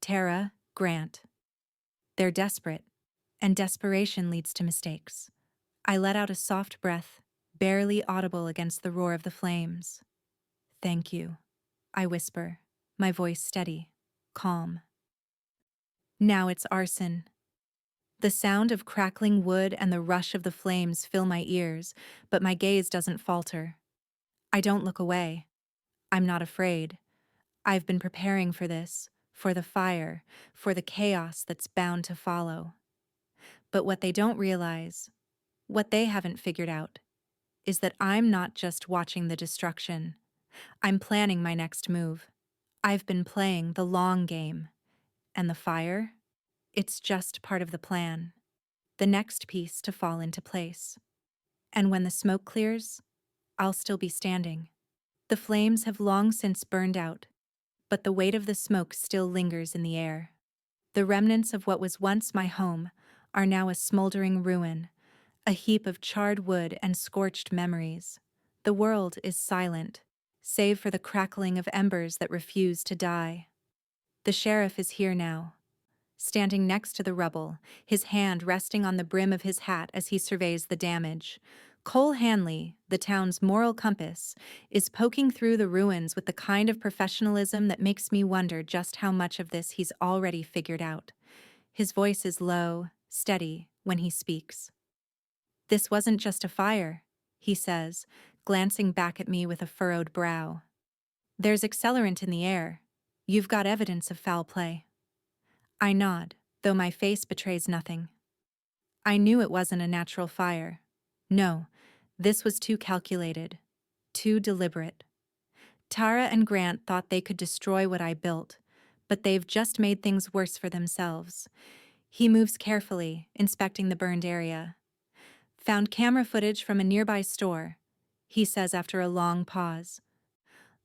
Tara, Grant. They're desperate, and desperation leads to mistakes. I let out a soft breath, barely audible against the roar of the flames. Thank you, I whisper, my voice steady, calm. Now it's arson. The sound of crackling wood and the rush of the flames fill my ears, but my gaze doesn't falter. I don't look away. I'm not afraid. I've been preparing for this, for the fire, for the chaos that's bound to follow. But what they don't realize, what they haven't figured out, is that I'm not just watching the destruction. I'm planning my next move. I've been playing the long game. And the fire? It's just part of the plan. The next piece to fall into place. And when the smoke clears, I'll still be standing. The flames have long since burned out, but the weight of the smoke still lingers in the air. The remnants of what was once my home are now a smoldering ruin, a heap of charred wood and scorched memories. The world is silent, save for the crackling of embers that refuse to die. The sheriff is here now, standing next to the rubble, his hand resting on the brim of his hat as he surveys the damage. Cole Hanley, the town's moral compass, is poking through the ruins with the kind of professionalism that makes me wonder just how much of this he's already figured out. His voice is low, steady, when he speaks. "This wasn't just a fire," he says, glancing back at me with a furrowed brow. "There's accelerant in the air. You've got evidence of foul play." I nod, though my face betrays nothing. I knew it wasn't a natural fire. No, this was too calculated, too deliberate. Tara and Grant thought they could destroy what I built, but they've just made things worse for themselves. He moves carefully, inspecting the burned area. "Found camera footage from a nearby store," he says after a long pause.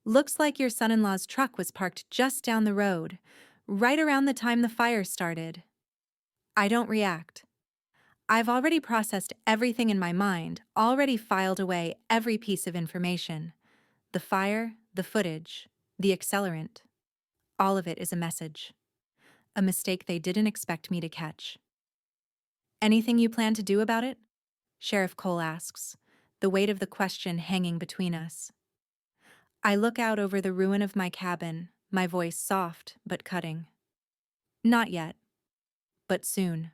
"Looks like your son-in-law's truck was parked just down the road, right around the time the fire started." I don't react. I've already processed everything in my mind, already filed away every piece of information. The fire, the footage, the accelerant. All of it is a message. A mistake they didn't expect me to catch. "Anything you plan to do about it?" Sheriff Cole asks, the weight of the question hanging between us. I look out over the ruin of my cabin, my voice soft but cutting. "Not yet, but soon."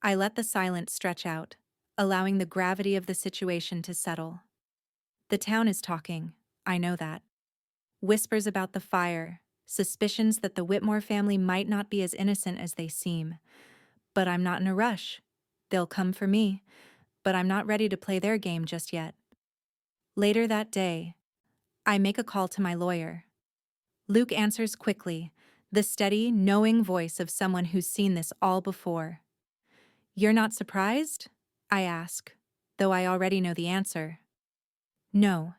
I let the silence stretch out, allowing the gravity of the situation to settle. The town is talking, I know that. Whispers about the fire, suspicions that the Whitmore family might not be as innocent as they seem. But I'm not in a rush. They'll come for me, but I'm not ready to play their game just yet. Later that day, I make a call to my lawyer. Luke answers quickly, the steady, knowing voice of someone who's seen this all before. "You're not surprised?" I ask, though I already know the answer. "No,"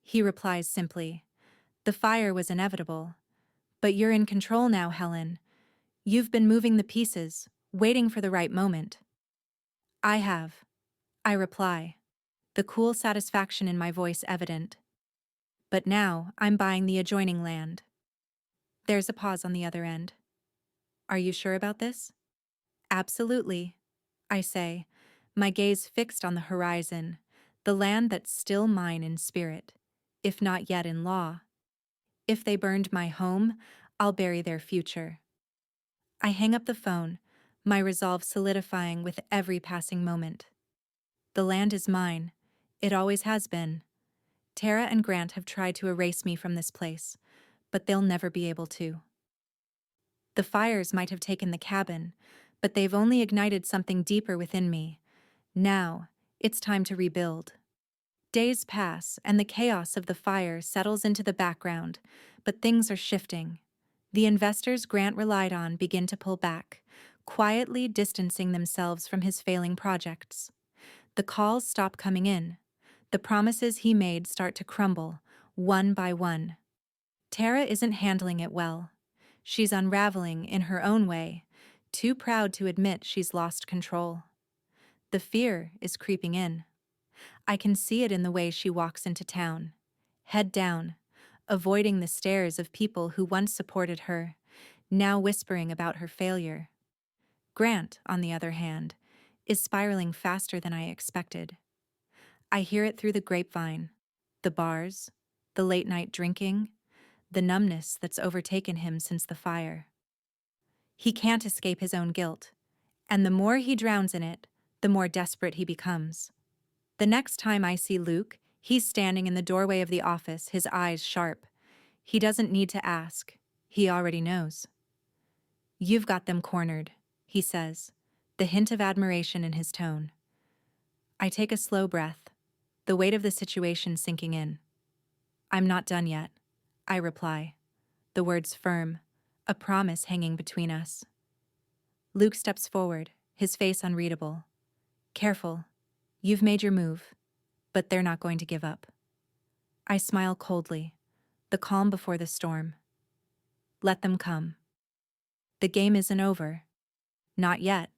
he replies simply. "The fire was inevitable. But you're in control now, Helen. You've been moving the pieces, waiting for the right moment." "I have," I reply, the cool satisfaction in my voice evident. "But now I'm buying the adjoining land." There's a pause on the other end. "Are you sure about this?" "Absolutely," I say, my gaze fixed on the horizon, the land that's still mine in spirit, if not yet in law. If they burned my home, I'll bury their future. I hang up the phone, my resolve solidifying with every passing moment. The land is mine. It always has been. Tara and Grant have tried to erase me from this place, but they'll never be able to. The fires might have taken the cabin, but they've only ignited something deeper within me. Now, it's time to rebuild. Days pass, and the chaos of the fire settles into the background, but things are shifting. The investors Grant relied on begin to pull back, quietly distancing themselves from his failing projects. The calls stop coming in. The promises he made start to crumble, one by one. Tara isn't handling it well. She's unraveling in her own way, too proud to admit she's lost control. The fear is creeping in. I can see it in the way she walks into town, head down, avoiding the stares of people who once supported her, now whispering about her failure. Grant, on the other hand, is spiraling faster than I expected. I hear it through the grapevine, the bars, the late-night drinking, the numbness that's overtaken him since the fire. He can't escape his own guilt, and the more he drowns in it, the more desperate he becomes. The next time I see Luke, He's standing in the doorway of the office, his eyes sharp. He doesn't need to ask. He already knows. "You've got them cornered," he says, the hint of admiration in his tone. I take a slow breath, the weight of the situation sinking in. "I'm not done yet," I reply, the words firm, a promise hanging between us. Luke steps forward, his face unreadable. "Careful. You've made your move, but they're not going to give up." I smile coldly, the calm before the storm. "Let them come. The game isn't over. Not yet.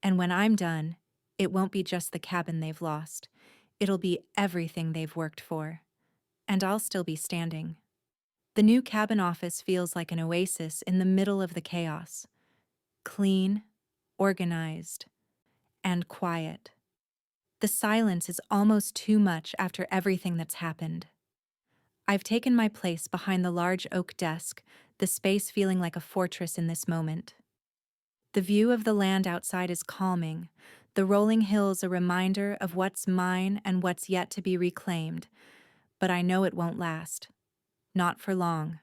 And when I'm done, it won't be just the cabin they've lost. It'll be everything they've worked for. And I'll still be standing." The new cabin office feels like an oasis in the middle of the chaos. Clean, organized, and quiet. The silence is almost too much after everything that's happened. I've taken my place behind the large oak desk, the space feeling like a fortress in this moment. The view of the land outside is calming, the rolling hills a reminder of what's mine and what's yet to be reclaimed, but I know it won't last. Not for long.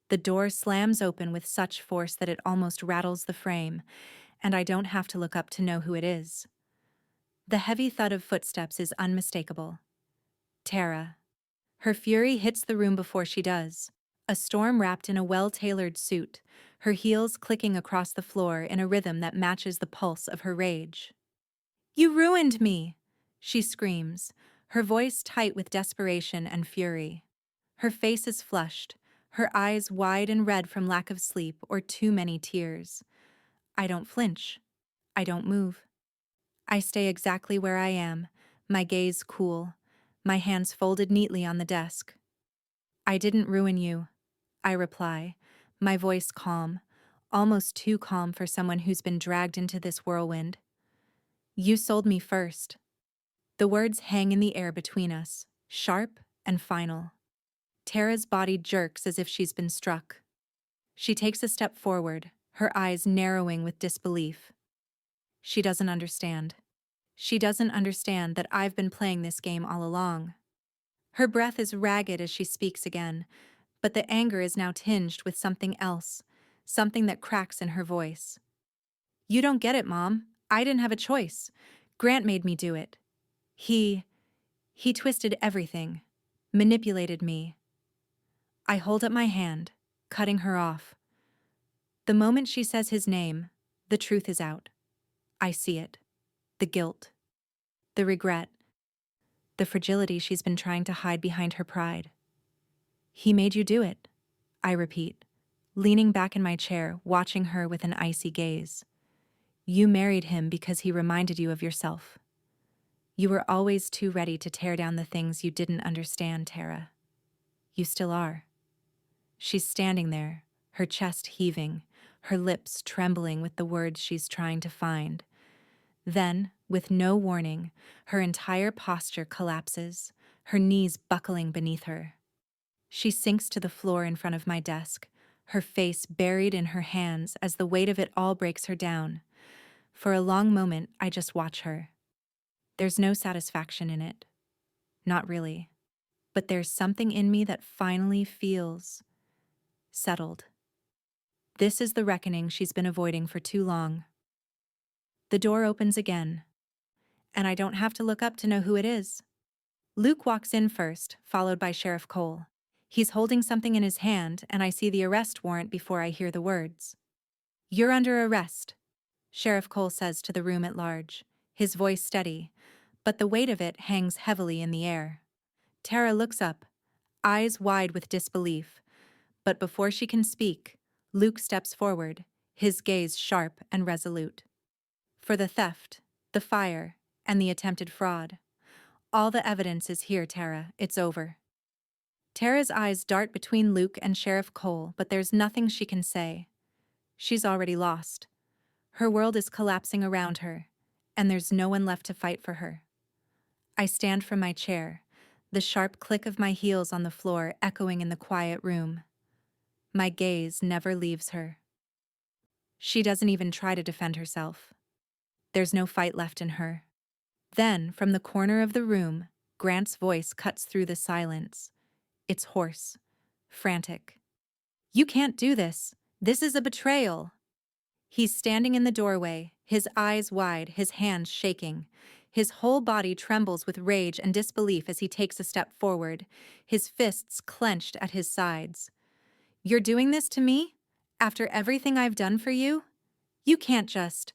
The door slams open with such force that it almost rattles the frame, and I don't have to look up to know who it is. The heavy thud of footsteps is unmistakable. Tara. Her fury hits the room before she does. A storm wrapped in a well-tailored suit, her heels clicking across the floor in a rhythm that matches the pulse of her rage. "You ruined me!" she screams, her voice tight with desperation and fury. Her face is flushed, her eyes wide and red from lack of sleep or too many tears. I don't flinch. I don't move. I stay exactly where I am, my gaze cool, my hands folded neatly on the desk. "I didn't ruin you," I reply, my voice calm, almost too calm for someone who's been dragged into this whirlwind. "You sold me first." The words hang in the air between us, sharp and final. Tara's body jerks as if she's been struck. She takes a step forward, her eyes narrowing with disbelief. She doesn't understand. She doesn't understand that I've been playing this game all along. Her breath is ragged as she speaks again, but the anger is now tinged with something else, something that cracks in her voice. "You don't get it, Mom. I didn't have a choice. Grant made me do it. He twisted everything, manipulated me." I hold up my hand, cutting her off. The moment she says his name, the truth is out. I see it. The guilt. The regret. The fragility she's been trying to hide behind her pride. "He made you do it," I repeat, leaning back in my chair, watching her with an icy gaze. "You married him because he reminded you of yourself. You were always too ready to tear down the things you didn't understand, Tara. You still are." She's standing there, her chest heaving, her lips trembling with the words she's trying to find. Then, with no warning, her entire posture collapses, her knees buckling beneath her. She sinks to the floor in front of my desk, her face buried in her hands as the weight of it all breaks her down. For a long moment, I just watch her. There's no satisfaction in it. Not really. But there's something in me that finally feels settled. This is the reckoning she's been avoiding for too long. The door opens again, and I don't have to look up to know who it is. Luke walks in first, followed by Sheriff Cole. He's holding something in his hand, and I see the arrest warrant before I hear the words. "You're under arrest," Sheriff Cole says to the room at large, his voice steady, but the weight of it hangs heavily in the air. Tara looks up, eyes wide with disbelief, but before she can speak, Luke steps forward, his gaze sharp and resolute. "For the theft, the fire, and the attempted fraud. All the evidence is here, Tara. It's over." Tara's eyes dart between Luke and Sheriff Cole, but there's nothing she can say. She's already lost. Her world is collapsing around her, and there's no one left to fight for her. I stand from my chair, the sharp click of my heels on the floor echoing in the quiet room. My gaze never leaves her. She doesn't even try to defend herself. There's no fight left in her. Then, from the corner of the room, Grant's voice cuts through the silence. It's hoarse, frantic. You can't do this. This is a betrayal. He's standing in the doorway, his eyes wide, his hands shaking. His whole body trembles with rage and disbelief as he takes a step forward, his fists clenched at his sides. You're doing this to me? After everything I've done for you? You can't just.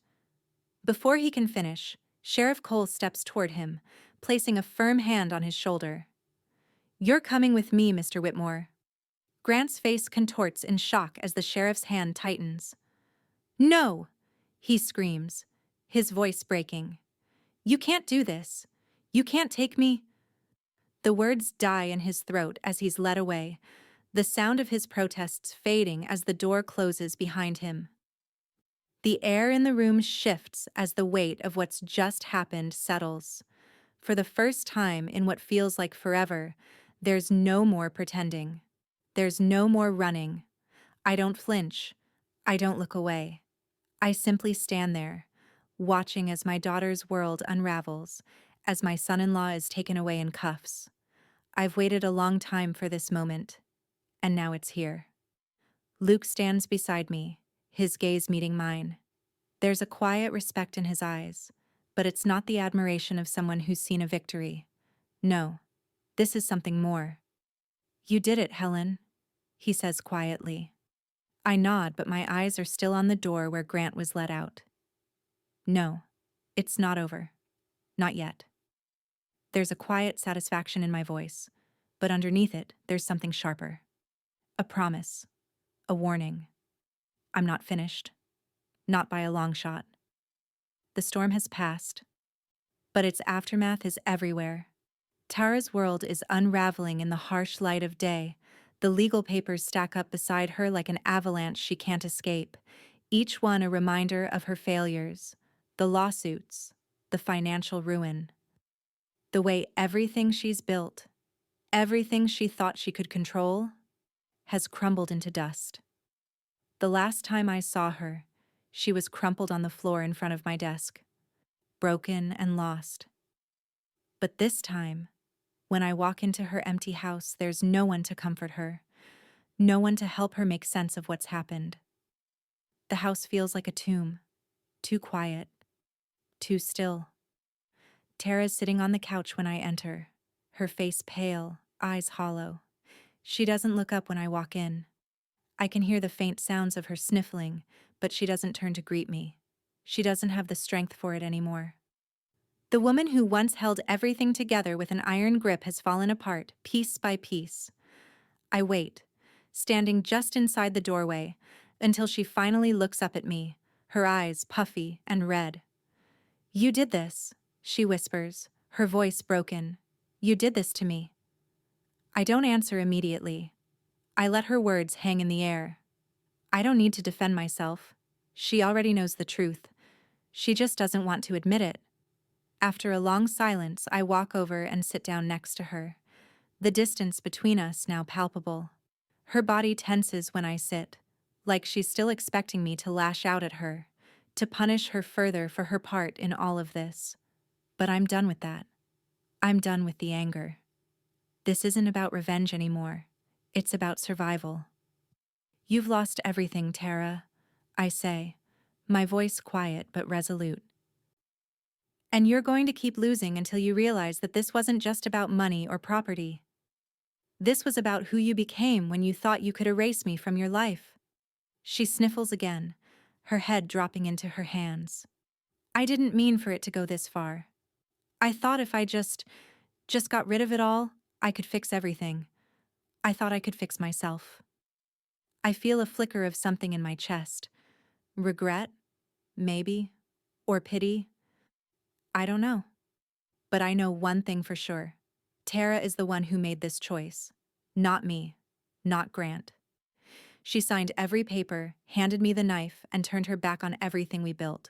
Before he can finish, Sheriff Cole steps toward him, placing a firm hand on his shoulder. You're coming with me, Mr. Whitmore. Grant's face contorts in shock as the sheriff's hand tightens. No! He screams, his voice breaking. You can't do this. You can't take me. The words die in his throat as he's led away, the sound of his protests fading as the door closes behind him. The air in the room shifts as the weight of what's just happened settles. For the first time in what feels like forever, there's no more pretending. There's no more running. I don't flinch. I don't look away. I simply stand there, watching as my daughter's world unravels, as my son-in-law is taken away in cuffs. I've waited a long time for this moment, and now it's here. Luke stands beside me, his gaze meeting mine. There's a quiet respect in his eyes, but it's not the admiration of someone who's seen a victory. No, this is something more. You did it, Helen, he says quietly. I nod, but my eyes are still on the door where Grant was let out. No, it's not over. Not yet. There's a quiet satisfaction in my voice, but underneath it, there's something sharper. A promise. A warning. I'm not finished. Not by a long shot. The storm has passed, but its aftermath is everywhere. Tara's world is unraveling in the harsh light of day. The legal papers stack up beside her like an avalanche she can't escape, each one a reminder of her failures, the lawsuits, the financial ruin. The way everything she's built, everything she thought she could control, has crumbled into dust. The last time I saw her, she was crumpled on the floor in front of my desk, broken and lost. But this time, when I walk into her empty house, there's no one to comfort her, no one to help her make sense of what's happened. The house feels like a tomb, too quiet, too still. Tara's sitting on the couch when I enter, her face pale, eyes hollow. She doesn't look up when I walk in. I can hear the faint sounds of her sniffling, but she doesn't turn to greet me. She doesn't have the strength for it anymore. The woman who once held everything together with an iron grip has fallen apart, piece by piece. I wait, standing just inside the doorway, until she finally looks up at me, her eyes puffy and red. You did this, she whispers, her voice broken. You did this to me. I don't answer immediately. I let her words hang in the air. I don't need to defend myself. She already knows the truth. She just doesn't want to admit it. After a long silence, I walk over and sit down next to her, the distance between us now palpable. Her body tenses when I sit, like she's still expecting me to lash out at her, to punish her further for her part in all of this. But I'm done with that. I'm done with the anger. This isn't about revenge anymore. It's about survival. You've lost everything, Tara, I say, my voice quiet but resolute. And you're going to keep losing until you realize that this wasn't just about money or property. This was about who you became when you thought you could erase me from your life. She sniffles again, her head dropping into her hands. I didn't mean for it to go this far. I thought if I just got rid of it all, I could fix everything. I thought I could fix myself. I feel a flicker of something in my chest. Regret? Maybe. Or pity? I don't know. But I know one thing for sure. Tara is the one who made this choice. Not me. Not Grant. She signed every paper, handed me the knife, and turned her back on everything we built.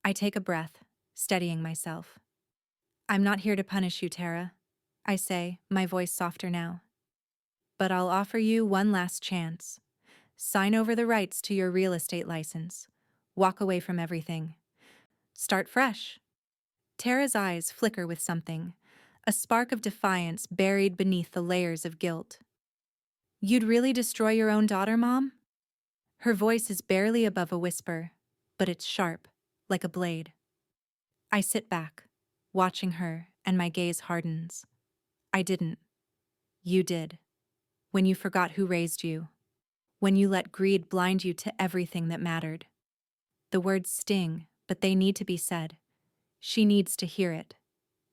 I take a breath, steadying myself. I'm not here to punish you, Tara, I say, my voice softer now. But I'll offer you one last chance. Sign over the rights to your real estate license. Walk away from everything. Start fresh. Tara's eyes flicker with something, a spark of defiance buried beneath the layers of guilt. "You'd really destroy your own daughter, Mom?" Her voice is barely above a whisper, but it's sharp, like a blade. I sit back, watching her, and my gaze hardens. "I didn't. You did. When you forgot who raised you. When you let greed blind you to everything that mattered." The words sting, but they need to be said. She needs to hear it,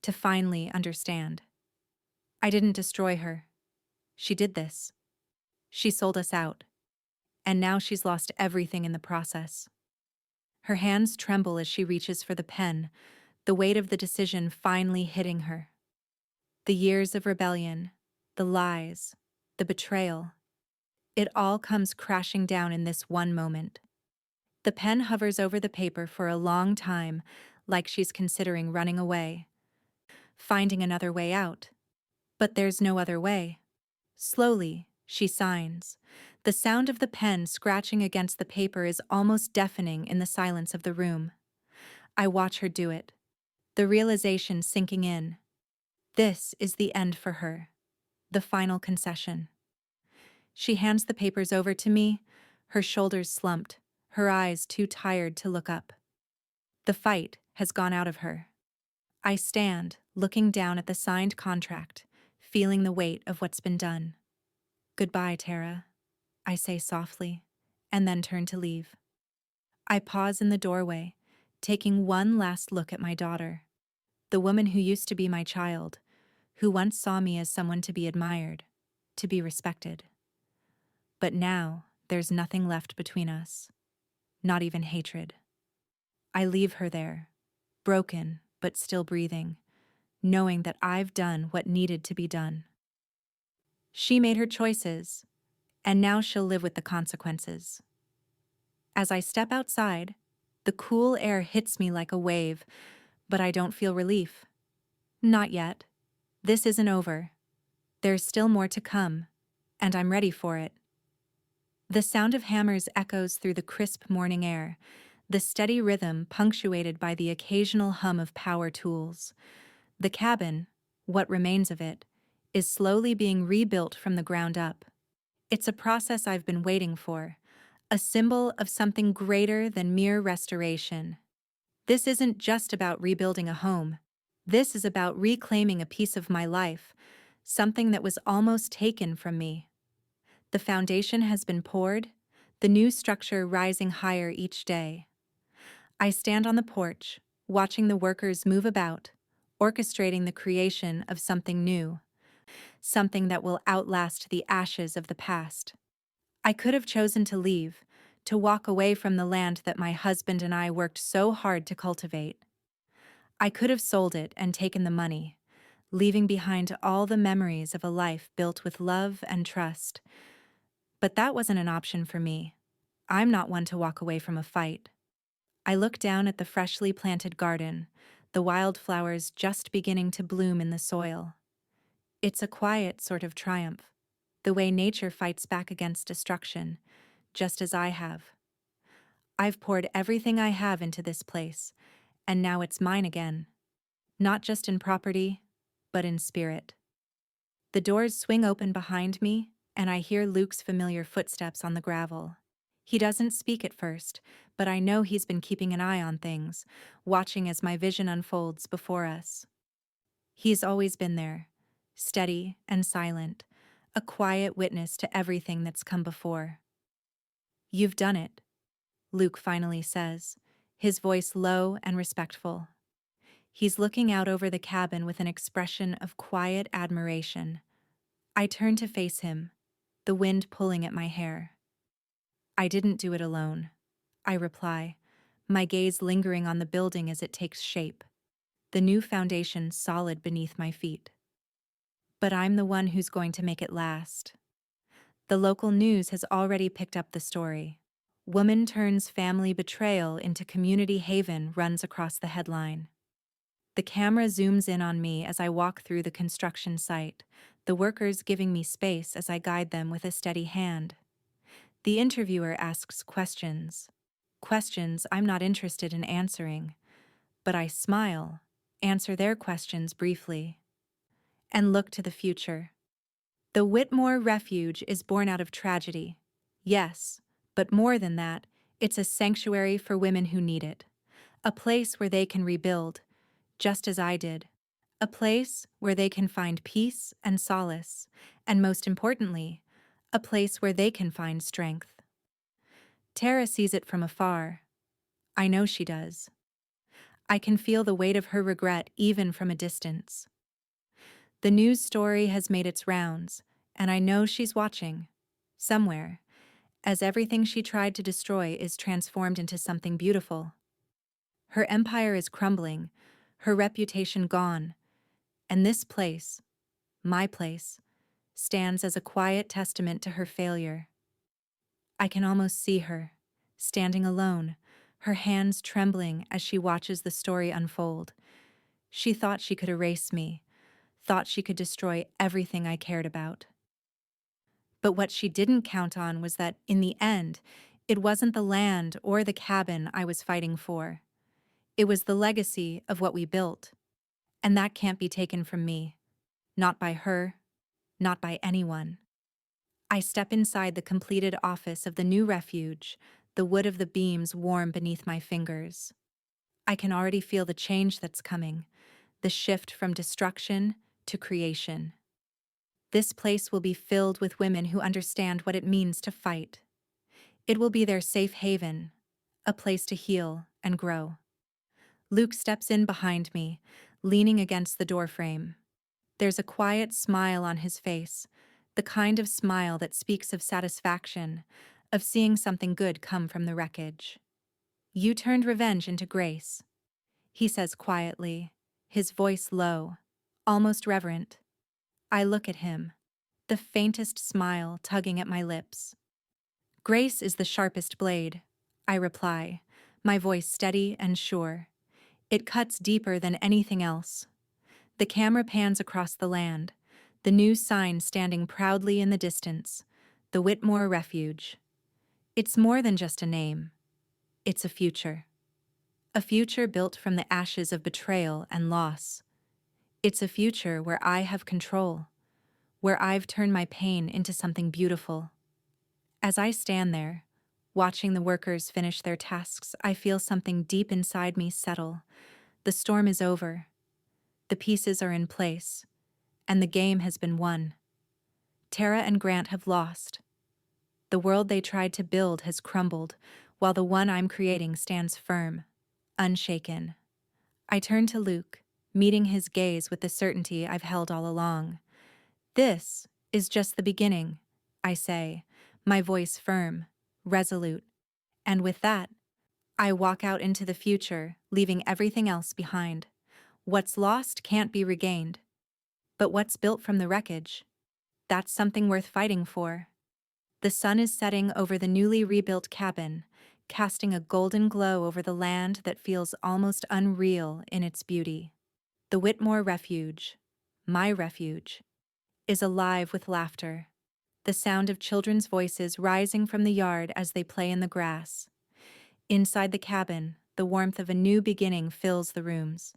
to finally understand. "I didn't destroy her. She did this. She sold us out. And now she's lost everything in the process." Her hands tremble as she reaches for the pen, the weight of the decision finally hitting her. The years of rebellion, the lies, the betrayal, it all comes crashing down in this one moment. The pen hovers over the paper for a long time, like she's considering running away, finding another way out. But there's no other way. Slowly, she signs. The sound of the pen scratching against the paper is almost deafening in the silence of the room. I watch her do it, the realization sinking in. This is the end for her, the final concession. She hands the papers over to me, her shoulders slumped, her eyes too tired to look up. The fight has gone out of her. I stand, looking down at the signed contract, feeling the weight of what's been done. "Goodbye, Tara," I say softly, and then turn to leave. I pause in the doorway, taking one last look at my daughter, the woman who used to be my child, who once saw me as someone to be admired, to be respected. But now, there's nothing left between us, not even hatred. I leave her there, broken but still breathing, knowing that I've done what needed to be done. She made her choices, and now she'll live with the consequences. As I step outside, the cool air hits me like a wave, but I don't feel relief. Not yet. This isn't over. There's still more to come, and I'm ready for it. The sound of hammers echoes through the crisp morning air, the steady rhythm punctuated by the occasional hum of power tools. The cabin, what remains of it, is slowly being rebuilt from the ground up. It's a process I've been waiting for, a symbol of something greater than mere restoration. This isn't just about rebuilding a home. This is about reclaiming a piece of my life, something that was almost taken from me. The foundation has been poured, the new structure rising higher each day. I stand on the porch, watching the workers move about, orchestrating the creation of something new, something that will outlast the ashes of the past. I could have chosen to leave, to walk away from the land that my husband and I worked so hard to cultivate. I could have sold it and taken the money, leaving behind all the memories of a life built with love and trust. But that wasn't an option for me. I'm not one to walk away from a fight. I look down at the freshly planted garden, the wildflowers just beginning to bloom in the soil. It's a quiet sort of triumph, the way nature fights back against destruction, just as I have. I've poured everything I have into this place, and now it's mine again. Not just in property, but in spirit. The doors swing open behind me, and I hear Luke's familiar footsteps on the gravel. He doesn't speak at first, but I know he's been keeping an eye on things, watching as my vision unfolds before us. He's always been there, steady and silent, a quiet witness to everything that's come before. "You've done it," Luke finally says, his voice low and respectful. He's looking out over the cabin with an expression of quiet admiration. I turn to face him, the wind pulling at my hair. "I didn't do it alone," I reply, my gaze lingering on the building as it takes shape, the new foundation solid beneath my feet. "But I'm the one who's going to make it last." The local news has already picked up the story. "Woman turns family betrayal into community haven" runs across the headline. The camera zooms in on me as I walk through the construction site, the workers giving me space as I guide them with a steady hand. The interviewer asks questions. Questions I'm not interested in answering. But I smile, answer their questions briefly. and look to the future. The Whitmore Refuge is born out of tragedy. Yes, but more than that, it's a sanctuary for women who need it. A place where they can rebuild, just as I did. A place where they can find peace and solace, and most importantly, a place where they can find strength. Tara sees it from afar. I know she does. I can feel the weight of her regret even from a distance. The news story has made its rounds, and I know she's watching, somewhere, as everything she tried to destroy is transformed into something beautiful. Her empire is crumbling, her reputation gone, and this place, my place, stands as a quiet testament to her failure. I can almost see her, standing alone, her hands trembling as she watches the story unfold. She thought she could erase me, thought she could destroy everything I cared about. But what she didn't count on was that, in the end, it wasn't the land or the cabin I was fighting for. It was the legacy of what we built. And that can't be taken from me. Not by her, not by anyone. I step inside the completed office of the new refuge, the wood of the beams warm beneath my fingers. I can already feel the change that's coming, the shift from destruction to creation. This place will be filled with women who understand what it means to fight. It will be their safe haven, a place to heal and grow. Luke steps in behind me, leaning against the doorframe. There's a quiet smile on his face, the kind of smile that speaks of satisfaction, of seeing something good come from the wreckage. "You turned revenge into grace," he says quietly, his voice low, almost reverent. I look at him, the faintest smile tugging at my lips. "Grace is the sharpest blade," I reply, my voice steady and sure. It cuts deeper than anything else. The camera pans across the land, the new sign standing proudly in the distance, the Whitmore Refuge. It's more than just a name. It's a future. A future built from the ashes of betrayal and loss. It's a future where I have control, where I've turned my pain into something beautiful. As I stand there, watching the workers finish their tasks, I feel something deep inside me settle. The storm is over. The pieces are in place, and the game has been won. Tara and Grant have lost. The world they tried to build has crumbled, while the one I'm creating stands firm, unshaken. I turn to Luke, meeting his gaze with the certainty I've held all along. "This is just the beginning," I say, my voice firm, resolute. And with that, I walk out into the future, leaving everything else behind. What's lost can't be regained. But what's built from the wreckage? That's something worth fighting for. The sun is setting over the newly rebuilt cabin, casting a golden glow over the land that feels almost unreal in its beauty. The Whitmore Refuge, my refuge, is alive with laughter, the sound of children's voices rising from the yard as they play in the grass. Inside the cabin, the warmth of a new beginning fills the rooms.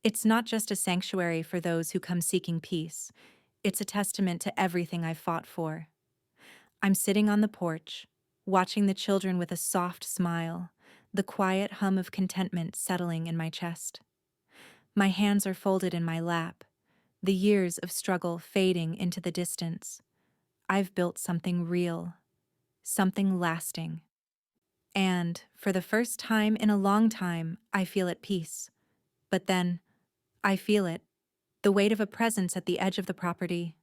It's not just a sanctuary for those who come seeking peace. It's a testament to everything I've fought for. I'm sitting on the porch, watching the children with a soft smile, the quiet hum of contentment settling in my chest. My hands are folded in my lap, the years of struggle fading into the distance. I've built something real, something lasting. And, for the first time in a long time, I feel at peace. But then, I feel it, the weight of a presence at the edge of the property.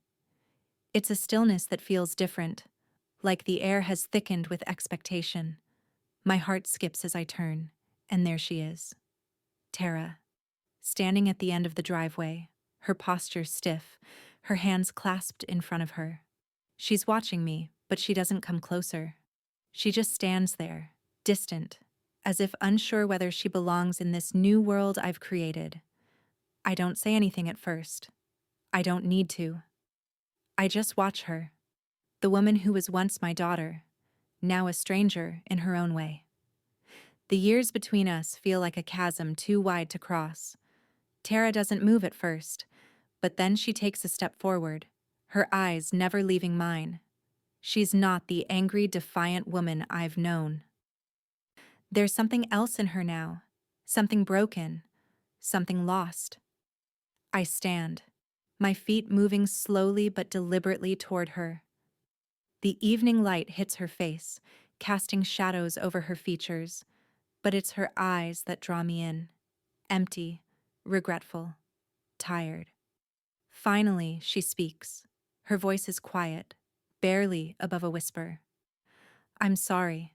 It's a stillness that feels different, like the air has thickened with expectation. My heart skips as I turn, and there she is. Tara, standing at the end of the driveway, her posture stiff, her hands clasped in front of her. She's watching me, but she doesn't come closer. She just stands there, distant, as if unsure whether she belongs in this new world I've created. I don't say anything at first. I don't need to. I just watch her, the woman who was once my daughter, now a stranger in her own way. The years between us feel like a chasm too wide to cross. Tara doesn't move at first, But then she takes a step forward, her eyes never leaving mine. She's not the angry, defiant woman I've known. There's something else in her now, something broken, something lost. I stand, my feet moving slowly but deliberately toward her. The evening light hits her face, casting shadows over her features, but it's her eyes that draw me in, empty, regretful, tired. Finally, she speaks. Her voice is quiet, barely above a whisper. I'm sorry.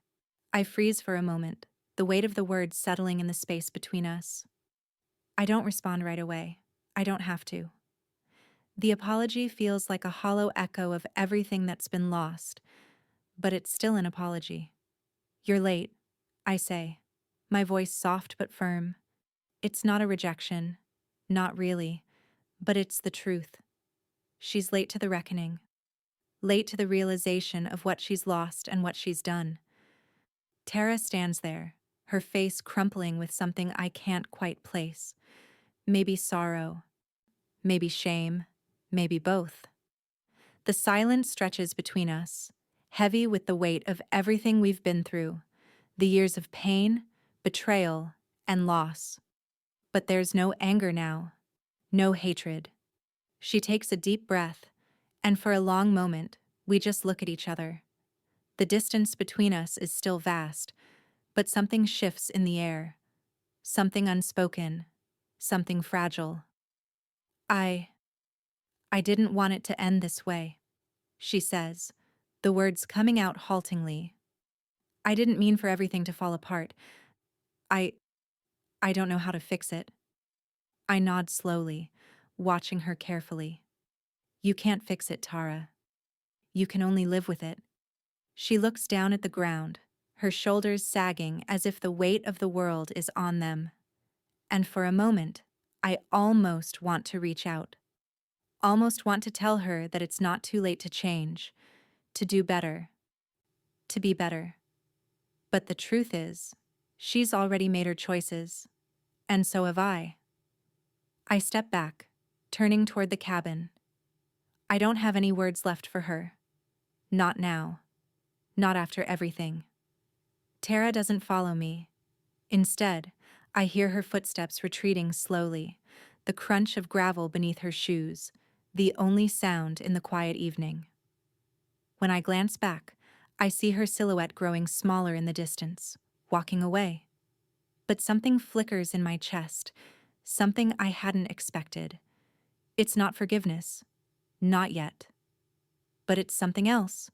I freeze for a moment, the weight of the words settling in the space between us. I don't respond right away. I don't have to. The apology feels like a hollow echo of everything that's been lost, but it's still an apology. You're late, I say, my voice soft but firm. It's not a rejection, not really, but it's the truth. She's late to the reckoning, late to the realization of what she's lost and what she's done. Tara stands there, her face crumpling with something I can't quite place. Maybe sorrow, maybe shame, maybe both. The silence stretches between us, heavy with the weight of everything we've been through, the years of pain, betrayal, and loss. But there's no anger now, no hatred. She takes a deep breath, and for a long moment, we just look at each other. The distance between us is still vast, but something shifts in the air, something unspoken, something fragile. I didn't want it to end this way, she says, the words coming out haltingly. I didn't mean for everything to fall apart. I I don't know how to fix it. I nod slowly, watching her carefully. You can't fix it, Tara. You can only live with it. She looks down at the ground, her shoulders sagging as if the weight of the world is on them. And for a moment, I almost want to reach out. Almost want to tell her that it's not too late to change, to do better, to be better. But the truth is, she's already made her choices, and so have I. I step back, turning toward the cabin. I don't have any words left for her. Not now. Not after everything. Tara doesn't follow me. Instead, I hear her footsteps retreating slowly, the crunch of gravel beneath her shoes, the only sound in the quiet evening. When I glance back, I see her silhouette growing smaller in the distance, walking away. But something flickers in my chest, something I hadn't expected. It's not forgiveness. Not yet. But it's something else.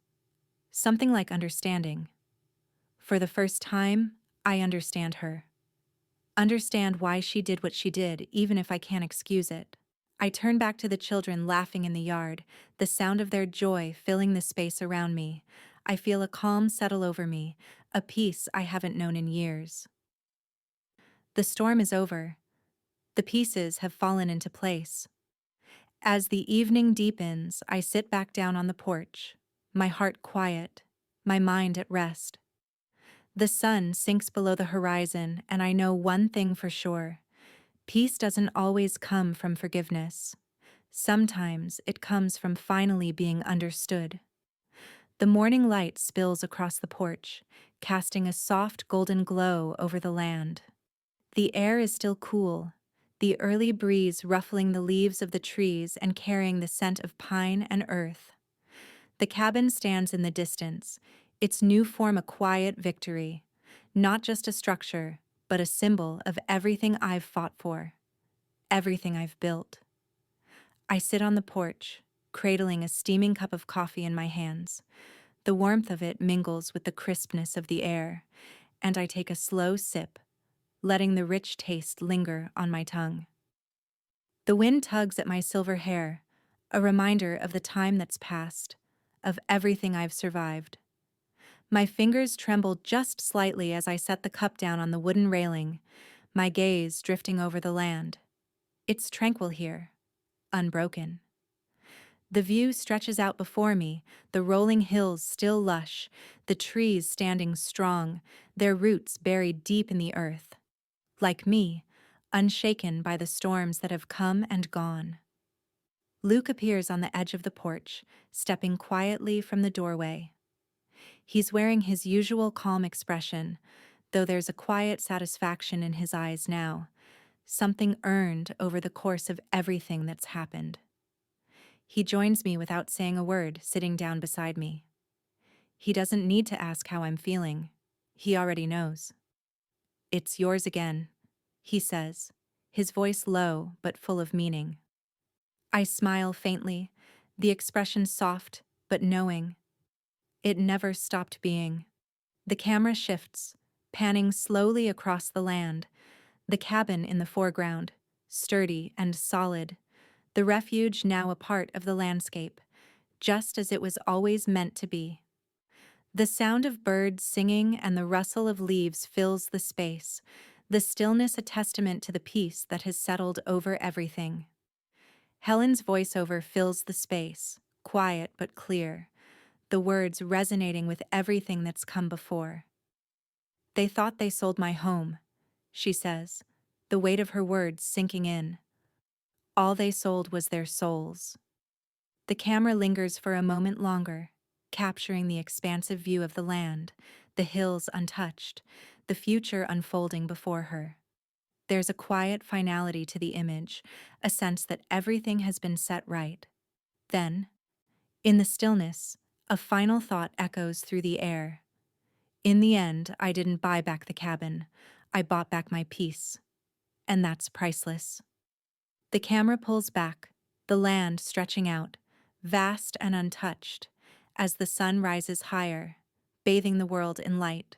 Something like understanding. For the first time, I understand her. Understand why she did what she did, even if I can't excuse it. I turn back to the children laughing in the yard, the sound of their joy filling the space around me. I feel a calm settle over me, a peace I haven't known in years. The storm is over. The pieces have fallen into place. As the evening deepens, I sit back down on the porch, my heart quiet, my mind at rest. The sun sinks below the horizon, and I know one thing for sure. Peace doesn't always come from forgiveness. Sometimes it comes from finally being understood. The morning light spills across the porch, casting a soft golden glow over the land. The air is still cool, the early breeze ruffling the leaves of the trees and carrying the scent of pine and earth. The cabin stands in the distance, its new form a quiet victory, not just a structure, but a symbol of everything I've fought for, everything I've built. I sit on the porch, cradling a steaming cup of coffee in my hands. The warmth of it mingles with the crispness of the air, and I take a slow sip, letting the rich taste linger on my tongue. The wind tugs at my silver hair, a reminder of the time that's passed, of everything I've survived. My fingers tremble just slightly as I set the cup down on the wooden railing, my gaze drifting over the land. It's tranquil here, unbroken. The view stretches out before me, the rolling hills still lush, the trees standing strong, their roots buried deep in the earth. Like me, unshaken by the storms that have come and gone. Luke appears on the edge of the porch, stepping quietly from the doorway. He's wearing his usual calm expression, though there's a quiet satisfaction in his eyes now, something earned over the course of everything that's happened. He joins me without saying a word, sitting down beside me. He doesn't need to ask how I'm feeling. He already knows. "It's yours again," he says, his voice low but full of meaning. I smile faintly, the expression soft but knowing. It never stopped being. The camera shifts, panning slowly across the land, the cabin in the foreground, sturdy and solid, the refuge now a part of the landscape, just as it was always meant to be. The sound of birds singing and the rustle of leaves fills the space, the stillness a testament to the peace that has settled over everything. Helen's voiceover fills the space, quiet but clear, the words resonating with everything that's come before. "They thought they sold my home," she says, the weight of her words sinking in. "All they sold was their souls." The camera lingers for a moment longer, capturing the expansive view of the land, the hills untouched, the future unfolding before her. There's a quiet finality to the image, a sense that everything has been set right. Then, in the stillness, a final thought echoes through the air. "In the end, I didn't buy back the cabin. I bought back my peace. And that's priceless." The camera pulls back, the land stretching out, vast and untouched, as the sun rises higher, bathing the world in light.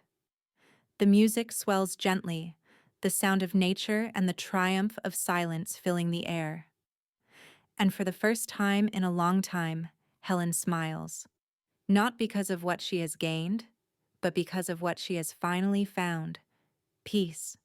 The music swells gently, the sound of nature and the triumph of silence filling the air. And for the first time in a long time, Helen smiles. Not because of what she has gained, but because of what she has finally found: peace.